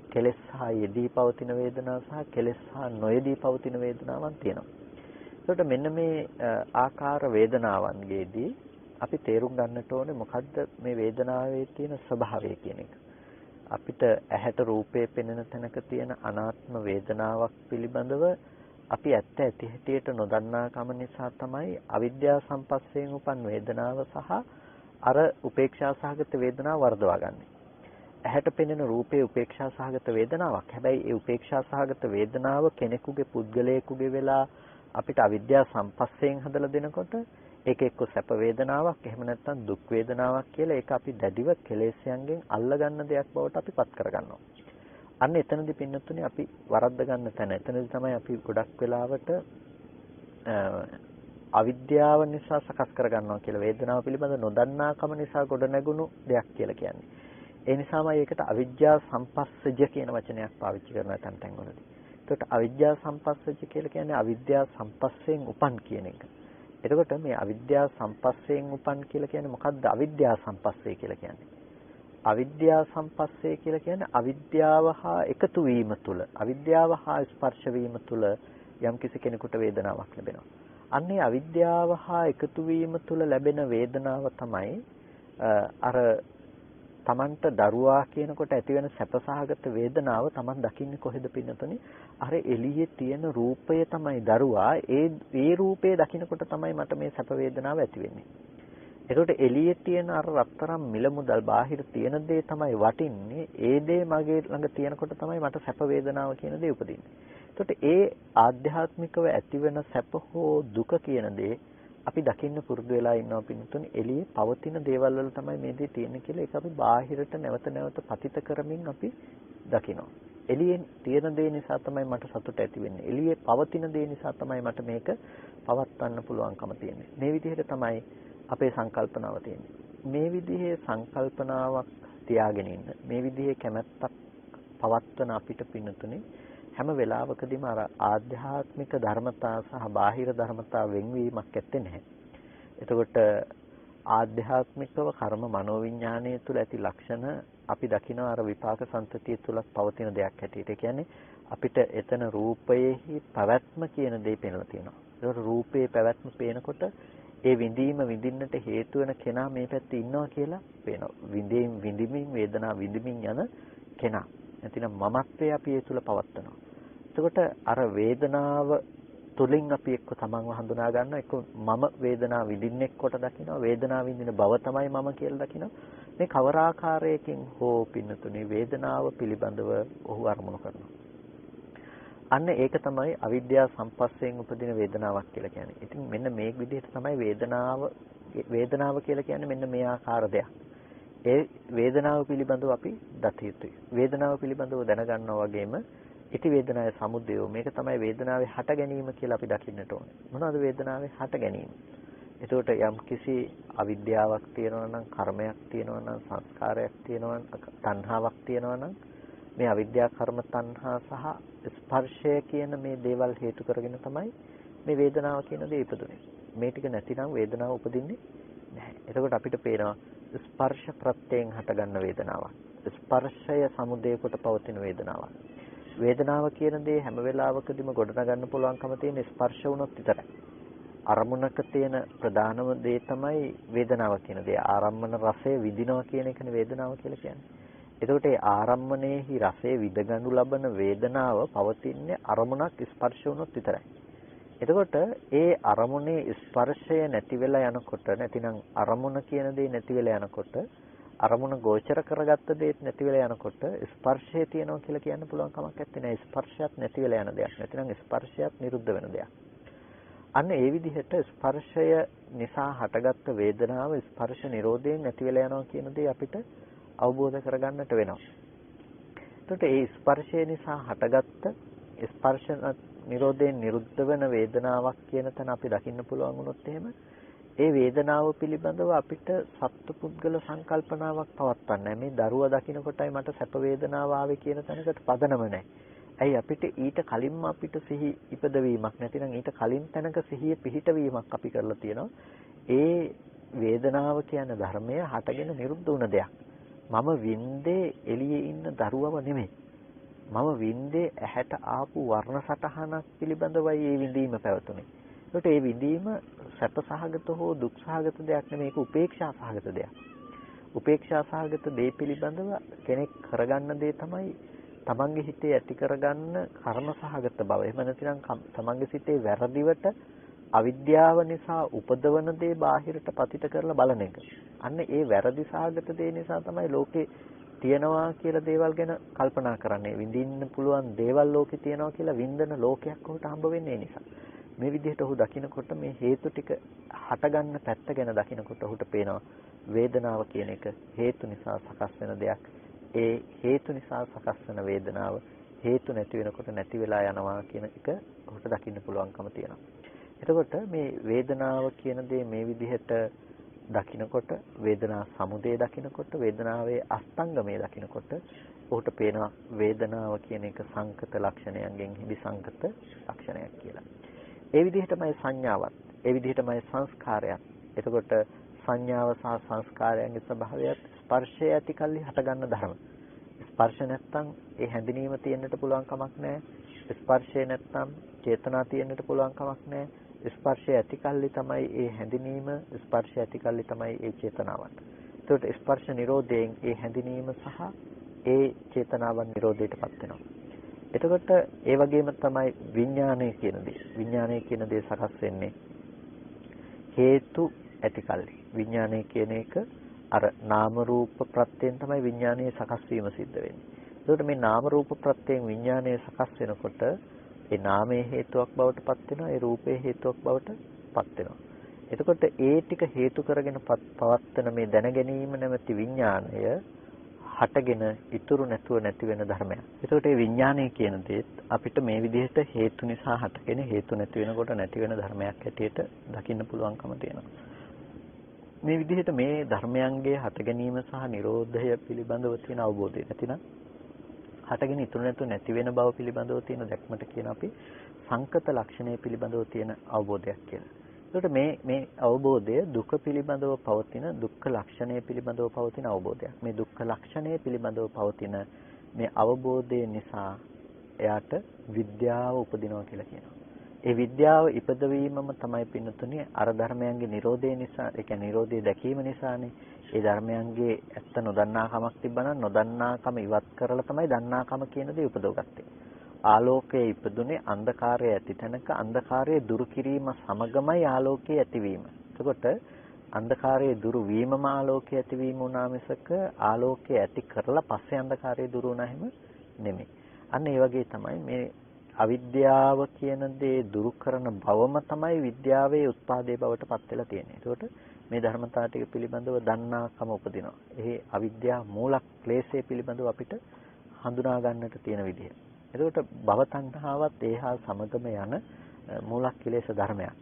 කෙලෙස් හා යෙදී පවතින වේදනා සහ කෙලෙස් හා නොයෙදී පවතින වේදනාවන් තියෙනවා. එතකොට මෙන්න මේ ආකාර වේදනාවන්ගේදී අපි තේරුම් ගන්නට ඕනේ මොකද්ද මේ වේදනාවේ තියෙන ස්වභාවය කියන එක. අපිට ඇහැට රූපේ පෙනෙන තැනක තියෙන අනාත්ම වේදනාවක් පිළිබඳව අපි ඇත්ත ඇති හැටියට නොදන්නා කම නිසා තමයි අවිද්‍යා සම්පස්සයෙන් උපන් වේදනාව සහ අර උපේක්ෂා සහගත වේදනාව වර්ධවා ගන්න. ඇහැට පෙනෙන රූපේ උපේක්ෂා සහගත වේදනාවක්. හැබැයි ඒ උපේක්ෂා සහගත වේදනාව කෙනෙකුගේ පුද්ගලයෙකුගේ වෙලා අපිට අවිද්‍යා සම්පස්සයෙන් හදලා දෙනකොට ඒක එක්ක සැප වේදනාවක් එහෙම නැත්නම් දුක් වේදනාවක් කියලා ඒක අපි දැඩිව කෙලෙස්යන්ගෙන් අල්ලගන්න දෙයක් බවට අපි පත් කරගන්නවා. අන්න එතනදී පින්නතුනේ අපි වරද්ද ගන්න තැන. එතනදී තමයි අපි ගොඩක් වෙලාවට අවිද්‍යාව නිසා සකස් කරගන්නවා කියලා වේදනාව පිළිබඳ නොදන්නාකම නිසා ගොඩ නැගුණු දෙයක් කියලා කියන්නේ. ඒ නිසාමයි ඒකට අවිද්‍යා සම්පස්සජ කියන වචනයක් පාවිච්චි කරන තැන් වලදී. එතකොට අවිද්‍යා සම්පස්සජ කියලා කියන්නේ අවිද්‍යා සම්පස්සයෙන් උපන් කියන එක. එතකොට මේ අවිද්‍යා සම්පස්සයෙන් උපන් කියලා කියන්නේ මොකද්ද? අවිද්‍යා සම්පස්සේ කියලා කියන්නේ. අවිද්‍යා සම්පස්සේ කියලා කියන්නේ අවිද්‍යාව හා එකතු වීම තුල, අවිද්‍යාව හා ස්පර්ශ වීම තුල යම් කිසි කෙනෙකුට වේදනාවක් ලැබෙනවා. අන්නේ අවිද්‍යාව හා එකතු වීම තුළ ලැබෙන වේදනාව තමයි අර තමන්ට දරුවා කියනකොට ඇතිවෙන සැපසහගත වේදනාව තමන් දකින්නේ කොහෙද පින්නතුනේ? අර එළියේ තියෙන රූපය තමයි දරුවා. ඒ රූපය දකිනකොට තමයි මට මේ සැප වේදනාව ඇති වෙන්නේ. ඒකට එළියේ තියෙන අර රත්තරන් මිල මුදල් බාහිර තියෙන දේ තමයි වටින්නේ. ඒ දේ මගේ ළඟ තියෙනකොට තමයි මට සැප වේදනාව කියන දේ උපදින්නේ. ඒකට ඒ ආධ්‍යාත්මිකව ඇතිවෙන සැප හෝ දුක කියන දේ අපි දකින්න පුරුදු වෙලා ඉන්නවා පින්තුනේ. එළියේ පවතින දේවල් වල තමයි මේ දේ තියෙන්නේ කියලා ඒක අපි බාහිරට නැවත නැවත පතිත කරමින් අපි දකිනවා. එළියෙන් තියෙන දේ නිසා තමයි මට සතුට ඇති වෙන්නේ. එළියේ පවතින දේ නිසා තමයි මට මේක පවත්වන්න පුළුවන්කම තියෙන්නේ. මේ විදිහට තමයි අපේ සංකල්පනාව තියෙන්නේ. මේ විදිහේ සංකල්පනාවක් තියාගෙන ඉන්න, මේ විදිහේ කැමැත්තක් පවත්වන අපිට පින්නතුනේ හැම වෙලාවකදීම අර ආධ්‍යාත්මික ධර්මතා සහ බාහිර ධර්මතා වෙන්වීමක් ඇත්තේ නැහැ. එතකොට ආධ්‍යාත්මිකව කර්ම මනෝවිඤ්ඤාණය තුළ ඇති ලක්ෂණ අපි දකිනවා අර විපාක සංතතිය තුළ පවතින දෙයක් හැටියට. ඒ කියන්නේ අපිට එතන රූපයේහි පැවැත්ම කියන දේ පෙන්වලා තියෙනවා. ඒකට රූපයේ පැවැත්ම පේනකොට ඒ විඳීම විඳින්නට හේතු වෙන කෙනා මේ පැත්තේ ඉන්නවා කියලා පේනවා. විඳිමින් වේදනාව විඳිමින් යන කෙනා. නැතිනම් මමත්වයේ අපි ඒ තුල පවත්නවා. එතකොට අර වේදනාව තුලින් අපි එක්ක තමන්ව හඳුනා ගන්නවා. එක්ක මම වේදනාව විඳින්නෙක් කොට දකිනවා. වේදනාව විඳින බව තමයි මම කියලා දකිනවා. මේ කවර ආකාරයකින් හෝ පින්නතුනේ වේදනාව පිළිබඳව ඔහු අරමුණු කරනවා. අන්න ඒක තමයි අවිද්‍යාව සම්පස්යෙන් උපදින වේදනාවක් කියලා කියන්නේ. ඉතින් මෙන්න මේ විදිහට තමයි වේදනාව කියලා කියන්නේ මෙන්න මේ ආකාර දෙයක්. ඒ වේදනාව පිළිබඳව අපි දත යුතුයි. වේදනාව පිළිබඳව දැනගන්නවා වගේම ඉති වේදනාවේ සමුදය මේක තමයි වේදනාවේ හට ගැනීම කියලා අපි දකින්නට ඕනේ. මොනවද වේදනාවේ හට ගැනීම? එතකොට යම් කිසි අවිද්‍යාවක් තියෙනවා නම්, කර්මයක් තියෙනවා නම්, සංස්කාරයක් තියෙනවා නම්, තණ්හාවක් තියෙනවා නම් මේ අවිද්‍යා කර්ම තණ්හා සහ ස්පර්ශය කියන මේ දේවල් හේතු කරගෙන තමයි මේ වේදනාව කියන දේ ඉපදුනේ. මේ ටික නැතිනම් වේදනාව උපදින්නේ නැහැ. එතකොට අපිට පේනවා ස්පර්ශ ප්‍රත්‍යයෙන් හටගන්න වේදනාවක්. ස්පර්ශය සමුදේ කොට පවතින වේදනාවක්. වේදනාව කියන දේ හැම වෙලාවකදීම ගොඩනගන්න පුළුවන්කම තියෙන ස්පර්ශ වුණොත් විතරයි. අරමුණක තියෙන ප්‍රධානම දේ තමයි වේදනාව කියන දේ. ආරම්මන රසය විඳිනවා කියන එකනේ වේදනාව කියලා කියන්නේ. එතකොට ඒ ආරම්මණයෙහි රසය විඳගනු ලබන වේදනාව පවතින්නේ අරමුණක් ස්පර්ශ වුණොත් විතරයි. එතකොට ඒ අරමුණේ ස්පර්ශය නැති වෙලා යනකොට නැතිනම් අරමුණ කියන දේ නැති වෙලා යනකොට අරමුණ ගෝචර කරගත්ත දේත් නැති වෙලා යනකොට ස්පර්ශය තියෙනවා කියලා කියන්න පුළුවන් කමක් නැත්තේ. ස්පර්ශයත් නැති වෙලා යන දෙයක්. නැතිනම් ස්පර්ශයත් නිරුද්ධ වෙන දෙයක්. අන්න ඒ විදිහට ස්පර්ශය නිසා හටගත්ත වේදනාව ස්පර්ශ නිරෝධයෙන් නැති වෙලා යනවා කියන දේ අපිට අවබෝධ කරගන්නට වෙනවා. එතකොට ඒ ස්පර්ශය නිසා හටගත්ත ස්පර්ශ නිරෝධයෙන් නිරුද්ධ වෙන වේදනාවක් කියන තැන අපි දකින්න පුළුවන් වුණොත් එහෙම ඒ වේදනාව පිළිබඳව අපිට සත්පුද්ගල සංකල්පනාවක් පවත්වන්න. මේ දරුවා දකින්න කොටයි මට සැප වේදනාව ආවේ කියන තැනකට පදනම නැහැ. ඇයි අපිට ඊට කලින්ම අපිට සිහි ඉපදවීමක් නැතිනම් ඊට කලින් තැනක සිහිය පිහිටවීමක් අපි කරලා තියෙනවා. ඒ වේදනාව කියන ධර්මය හටගෙන නිරුද්ධ වුණ දෙයක්. මම වින්දේ එළියේ ඉන්න දරුවව නෙමෙයි. මම වින්දේ ඇහැට ආපු වර්ණ සටහනක් පිළිබඳවයි මේ විඳීම පැවතුනේ. ඒකට මේ විඳීම සැපසහගත හෝ දුක්සහගත දෙයක් නෙමෙයි. ඒක උපේක්ෂා සහගත දෙයක්. උපේක්ෂා සහගත දේ පිළිබඳව කෙනෙක් කරගන්න දේ තමයි තමන්ගේ හිතේ ඇති කරගන්න කර්ම සහගත බව. එහෙම නැතිනම් තමන්ගේ සිතේ වැරදිවට අවිද්‍යාව නිසා උපදවන දේ බාහිරට පතිත කරලා බලන එක. අන්න ඒ වැරදි සහගත දේ නිසා තමයි ලෝකේ තියනවා කියලා දේවල් ගැන කල්පනා කරන්නේ. විඳින්න පුළුවන් දේවල් ලෝකේ තියනවා කියලා වින්දන ලෝකයක් උහුට හම්බ වෙන්නේ ඒ නිසා. මේ විදිහට ඔහු දකිනකොට මේ හේතු ටික හටගන්න පැත්ත ගැන දකිනකොට ඔහුට පේනවා වේදනාව කියන එක හේතු නිසා සකස් වෙන දෙයක්. ඒ හේතු නිසා සකස් වෙන වේදනාව හේතු නැති වෙනකොට නැති වෙලා යනවා කියන එක ඔහුට දකින්න පුළුවන්කම තියෙනවා. එතකොට මේ වේදනාව කියන දේ මේ විදිහට දකිනකොට වේදනා සමුදය දකිනකොට වේදනාවේ අස්තංගමය දකිනකොට ඔහුට පේනවා වේදනාව කියන එක සංකත ලක්ෂණයන්ගෙන් හිදිසංකත ලක්ෂණයක් කියලා. ඒ විදිහටමයි සංඥාවත්, ඒ විදිහටමයි සංස්කාරයත්. එතකොට සංඥාව සහ සංස්කාරයන්ගේ ස්වභාවයත් ස්පර්ශය ඇති කල්ලි හටගන්න ධර්ම. ස්පර්ශ නැත්තම් ඒ හැඳිනීම තියෙන්නට පුළුවන් කමක් නැහැ. ස්පර්ශය නැත්තම් චේතනා තියෙන්නට පුළුවන් කමක් නැහැ. ස්පර්ශය ඇති කල්ලි තමයි ඒ හැඳිනීම, ස්පර්ශය ඇති කල්ලි තමයි ඒ චේතනාවන්. ඒකට ස්පර්ශ නිරෝධයෙන් ඒ හැඳිනීම සහ ඒ චේතනාවන් නිරෝධයටපත් වෙනවා. එතකොට ඒ වගේම තමයි විඥානය කියන දේ. විඥානය කියන දේ සකස් වෙන්නේ හේතු ඇති කල්ලි. විඥානය කියන එක අර නාම රූප ප්‍රත්‍යයෙන් තමයි විඥානයේ සකස් වීම සිද්ධ වෙන්නේ. ඒකට මේ නාම රූප ප්‍රත්‍යයෙන් විඥානයේ සකස් වෙනකොට ඒ නාමයේ හේතුවක් බවට පත් වෙනවා, ඒ රූපයේ හේතුවක් බවට පත් වෙනවා. එතකොට ඒ ටික හේතු කරගෙන පවත්වන මේ දැනගැනීම නැමැති විඥානය හටගෙන ඉතුරු නැතුව නැති වෙන ධර්මයක්. එතකොට මේ විඥානය කියන දේත් අපිට මේ විදිහට හේතු නිසා හටගෙන හේතු නැති වෙනකොට නැති වෙන ධර්මයක් හැටියට දකින්න පුළුවන්කම තියෙනවා. මේ විදිහට මේ ධර්මයන්ගේ හට ගැනීම සහ නිරෝධය පිළිබඳව තියෙන අවබෝධය නැතිනම් හටගෙන ඉතුරු නැතුව නැති වෙන බව පිළිබඳව තියෙන දැක්මට කියන අපි සංකත ලක්ෂණය පිළිබඳව තියෙන අවබෝධයක් කියලා. ඒකට මේ අවබෝධය දුක පිළිබඳව පවතින දුක්ඛ ලක්ෂණය පිළිබඳව පවතින අවබෝධයක්. මේ දුක්ඛ ලක්ෂණය පිළිබඳව පවතින මේ අවබෝධය නිසා එයාට විද්‍යාව උපදිනවා කියලා කියනවා. ඒ විද්‍යාව ඉපදවීමම තමයි පින්නතුනේ අර ධර්මයන්ගේ නිරෝධය නිසා, ඒ කියන්නේ නිරෝධය දැකීම නිසානේ. ඒ ධර්මයන්ගේ ඇත්ත නොදන්නාකමක් තිබ්බනම් නොදන්නාකම ඉවත් කරලා තමයි දන්නාකම කියන දේ උපදවගත්තේ. ආලෝකයේ ඉපදුනේ අන්ධකාරය ඇති තැනක අන්ධකාරය දුරු කිරීම සමගමයි ආලෝකයේ ඇතිවීම. එතකොට අන්ධකාරයේ දුරු වීමම ආලෝකයේ ඇතිවීම වුණා මිසක ආලෝකයේ ඇති කරලා පස්සේ අන්ධකාරය දුරු වුණා එහෙම නෙමෙයි. අන්න ඒ වගේ තමයි මේ අවිද්‍යාව කියන දේ දුරු කරන බවම තමයි විද්‍යාවේ උත්පාදේ බවට පත් වෙලා තියෙන්නේ. ඒකට මේ ධර්මතාව ටික පිළිබඳව දන්නාකම උපදිනවා. එහි අවිද්‍යාව මූල ක්ලේශය පිළිබඳව අපිට හඳුනා ගන්නට තියෙන විදිහ. එතකොට භව තණ්හාවත් ඒහා සමගම යන මූල ක්ලේශ ධර්මයක්.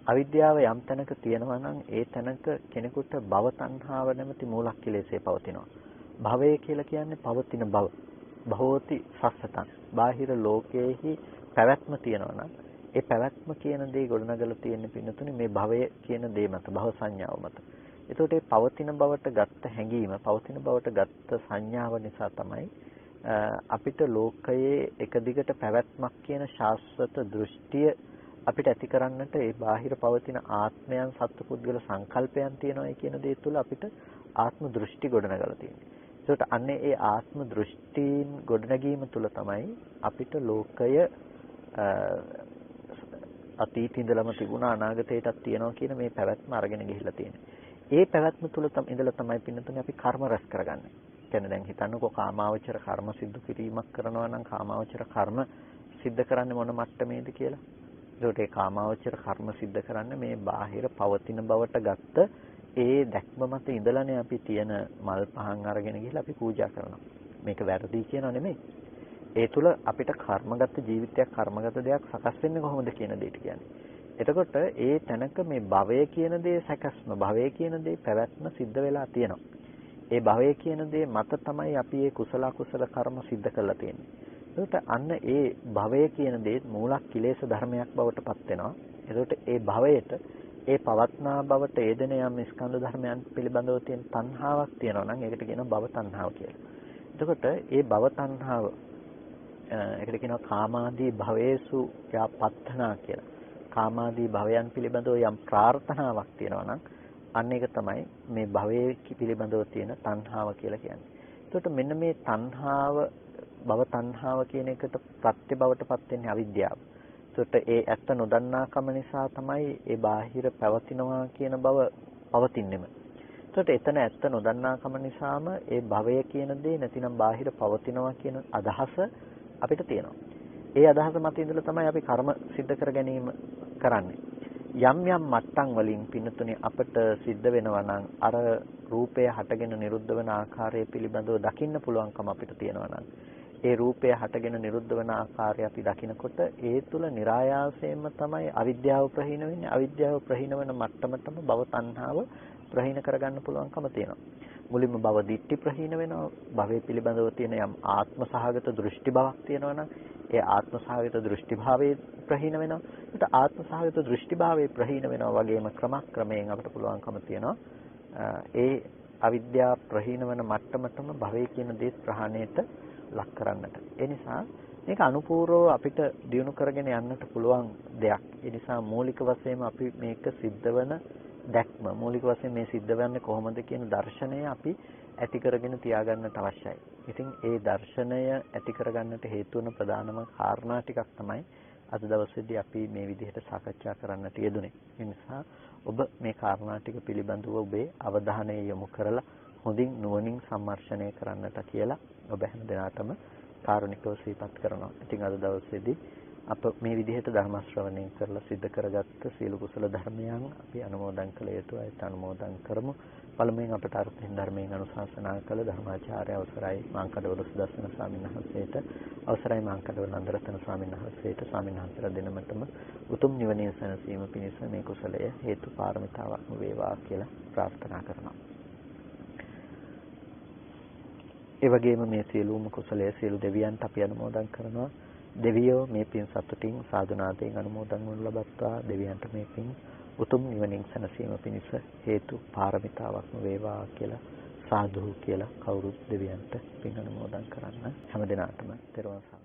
අවිද්‍යාව යම් තැනක තියෙනවා නම් ඒ තැනක කෙනෙකුට භව තණ්හාව නැමැති මූල ක්ලේශය පවතිනවා. භවය කියලා කියන්නේ පවතින බව. භවෝති සස්සතං. බාහිර ලෝකයේහි පැවැත්ම තියෙනවා නම් ඒ පැවැත්ම කියන දේ ගොඩනගලා තියෙන පින්නතුනේ මේ භවය කියන දේ මත, භව සංඥාව මත. ඒතකොට මේ පවතින බවට ගත්ත හැඟීම, පවතින බවට ගත්ත සංඥාව නිසා තමයි අපිට ලෝකයේ එක දිගට පැවැත්මක් කියන ශාස්ත්‍රත දෘෂ්ටිය අපිට ඇති කරන්නට ඒ බාහිර පවතින ආත්මයන් සත්පුද්ගල සංකල්පයන් තියෙනවා කියන දේ තුළ අපිට ආත්ම දෘෂ්ටි ගොඩනගලා තියෙන්නේ. ඒකට අන්නේ ඒ ආත්ම දෘෂ්ටීන් ගොඩනැගීම තුළ තමයි අපිට ලෝකය අතීත ඉඳලම තිබුණා අනාගතයටත් තියෙනවා කියන මේ පැවැත්ම අරගෙන ගිහිල්ලා තියෙන්නේ. ඒ පැවැත්ම තුළ ඉඳලා තමයි පින්නතුනේ අපි කර්ම රැස් කරගන්නේ. කියන්නේ දැන් හිතන්නකෝ කාමාවචර කර්ම සිද්ධ කිරීමක් කරනවා නම් කාමාවචර කර්ම සිද්ධ කරන්නේ මොන මට්ටමේද කියලා. ඒකට ඒ කාමාවචර කර්ම සිද්ධ කරන්නේ මේ බාහිර පවතින බවට ගත්ත ඒ දැක්ම මත ඉඳලානේ අපි තියෙන මල් පහන් අරගෙන ගිහලා අපි පූජා කරනවා. මේක වැරදි කියනව නෙමෙයි. ඒ තුල අපිට කර්මගත ජීවිතයක් කර්මගත දෙයක් සකස් වෙන්නේ කොහොමද කියන දෙයට කියන්නේ. එතකොට ඒ තැනක මේ භවය කියන දේ සැකස්ම භවය කියන දේ පැවැත්ම සිද්ධ වෙලා තියෙනවා. ඒ භවය කියන දේ මත තමයි අපි මේ කුසල කුසල කර්ම සිද්ධ කරලා තියෙන්නේ. ඒකට අන්න ඒ භවය කියන දේ මූලක් කිලේශ ධර්මයක් බවට පත් වෙනවා. ඒකට ඒ භවයට ඒ පවත්නා බවට යෙදෙන යම් ස්කන්ධ ධර්මයන් පිළිබඳව තියෙන තණ්හාවක් තියෙනවා නම් ඒකට කියනවා භව තණ්හාව කියලා. එතකොට ඒ භව තණ්හාව ඒකට කියනවා කාමාදී භවේසු යාපත්තනා කියලා. කාමාදී භවයන් පිළිබඳව යම් ප්‍රාර්ථනාවක් තියෙනවා නම් අන්න ඒක තමයි මේ භවයේ පිළිබඳව තියෙන තණ්හාව කියලා කියන්නේ. එතකොට මෙන්න මේ තණ්හාව භව තණ්හාව කියන එකට ප්‍රත්‍ය බවට පත් වෙන්නේ අවිද්‍යාව. එතකොට ඒ ඇත්ත නොදන්නාකම නිසා තමයි ඒ බාහිර පැවතිනවා කියන බව පවතින්නෙම. එතකොට එතන ඇත්ත නොදන්නාකම නිසාම ඒ භවය කියන දේ නැතිනම් බාහිර පවතිනවා කියන අදහස අපිට තියෙනවා. ඒ අදහස මත ඉඳලා තමයි අපි කර්ම સિદ્ધ කර ගැනීම කරන්නේ. යම් යම් මට්ටම් වලින් පින්නතුනේ අපිට සිද්ධ වෙනවා නම් අර රූපය හටගෙන නිරුද්ධ වෙන ආකාරය පිළිබඳව දකින්න පුළුවන්කම අපිට තියෙනවා නම් ඒ රූපය හටගෙන නිරුද්ධ වෙන ආකාරය අපි දකිනකොට ඒ තුල નિરાයාසයෙන්ම තමයි අවිද්‍යාව ප්‍රහීන වෙන්නේ. අවිද්‍යාව ප්‍රහීන වෙන මට්ටමටම භව තණ්හාව ප්‍රහීන කරගන්න පුළුවන්කම තියෙනවා. මුලින්ම භව දිට්ඨි ප්‍රහීන වෙනවා. භවය පිළිබඳව තියෙන යම් ආත්ම සහගත දෘෂ්ටි බවක් තියෙනවා නම් ඒ ආත්ම සහගත දෘෂ්ටි භාවයේ ප්‍රහීන වෙනවා. ඒත් ආත්ම සහගත දෘෂ්ටි භාවයේ ප්‍රහීන වෙනවා වගේම ක්‍රමයෙන් අපිට පුළුවන්කම තියෙනවා. ඒ අවිද්‍යාව ප්‍රහීන වෙන මට්ටමටම භවය කියන දේ ප්‍රහාණයට ලක් කරන්නට. ඒ නිසා මේක අනුපූර්වව අපිට දියුණු කරගෙන යන්නට පුළුවන් දෙයක්. ඒ නිසා මූලික වශයෙන්ම අපි මේක සිද්ධ වෙන දැක්ම මූලික වශයෙන් මේ සිද්ධ වෙන්නේ කොහොමද කියන දර්ශනය අපි ඇති කරගෙන තියාගන්නට අවශ්‍යයි. ඉතින් ඒ දර්ශනය ඇති කරගන්නට හේතු වන ප්‍රධානම කාරණා ටිකක් තමයි අද දවසේදී අපි මේ විදිහට සාකච්ඡා කරන්නට යෙදුනේ. ඒ නිසා ඔබ මේ කාරණා ටික පිළිබඳව ඔබේ අවධානය යොමු කරලා හොඳින් නුවණින් සම්මර්ෂණය කරන්නට කියලා ඔබ හැම දිනාටම කාරුණිකව සිහිපත් කරනවා. ඉතින් අද දවසේදී අප මේ විදිහට ධර්ම ශ්‍රවණය කරලා සිද්ධ කරගත්ත සීල කුසල ධර්මයන් අපි අනුමෝදන් කළ යුතු අයට අනුමෝදන් කරමු. පළමුවෙන් අපට අර්ථයෙන් ධර්මයෙන් අනුශාසනා කළ ධර්මාචාර්ය අවසරයි මාංකඩවල සුදස්සන ස්වාමීන් වහන්සේට, අවසරයි මාංකඩවල නන්දරතන ස්වාමීන් වහන්සේට, ස්වාමීන් වහන්සේලා දෙනමතම උතුම් නිවනින් සැනසීම පිණිස මේ කුසලය හේතු පාරමිතාවක් වේවා කියලා ප්‍රාර්ථනා කරනවා. ඒ වගේම මේ සියලුම කුසලයේ සියලු දෙවියන්ට අපි අනුමෝදන් කරනවා. දෙවියෝ මේ පින් සතුටින් සාදුනාදයෙන් අනුමෝදන් වනු ලබත්වා. දෙවියන්ට මේ පින් උතුම් නිවනින් සැනසීම පිණිස හේතු පාරමිතාවක්ම වේවා කියලා සාදු කියලා කවුරුත් දෙවියන්ට පින් අනුමෝදන් කරන්න. හැම දිනාටම තෙරුවන් සරණයි.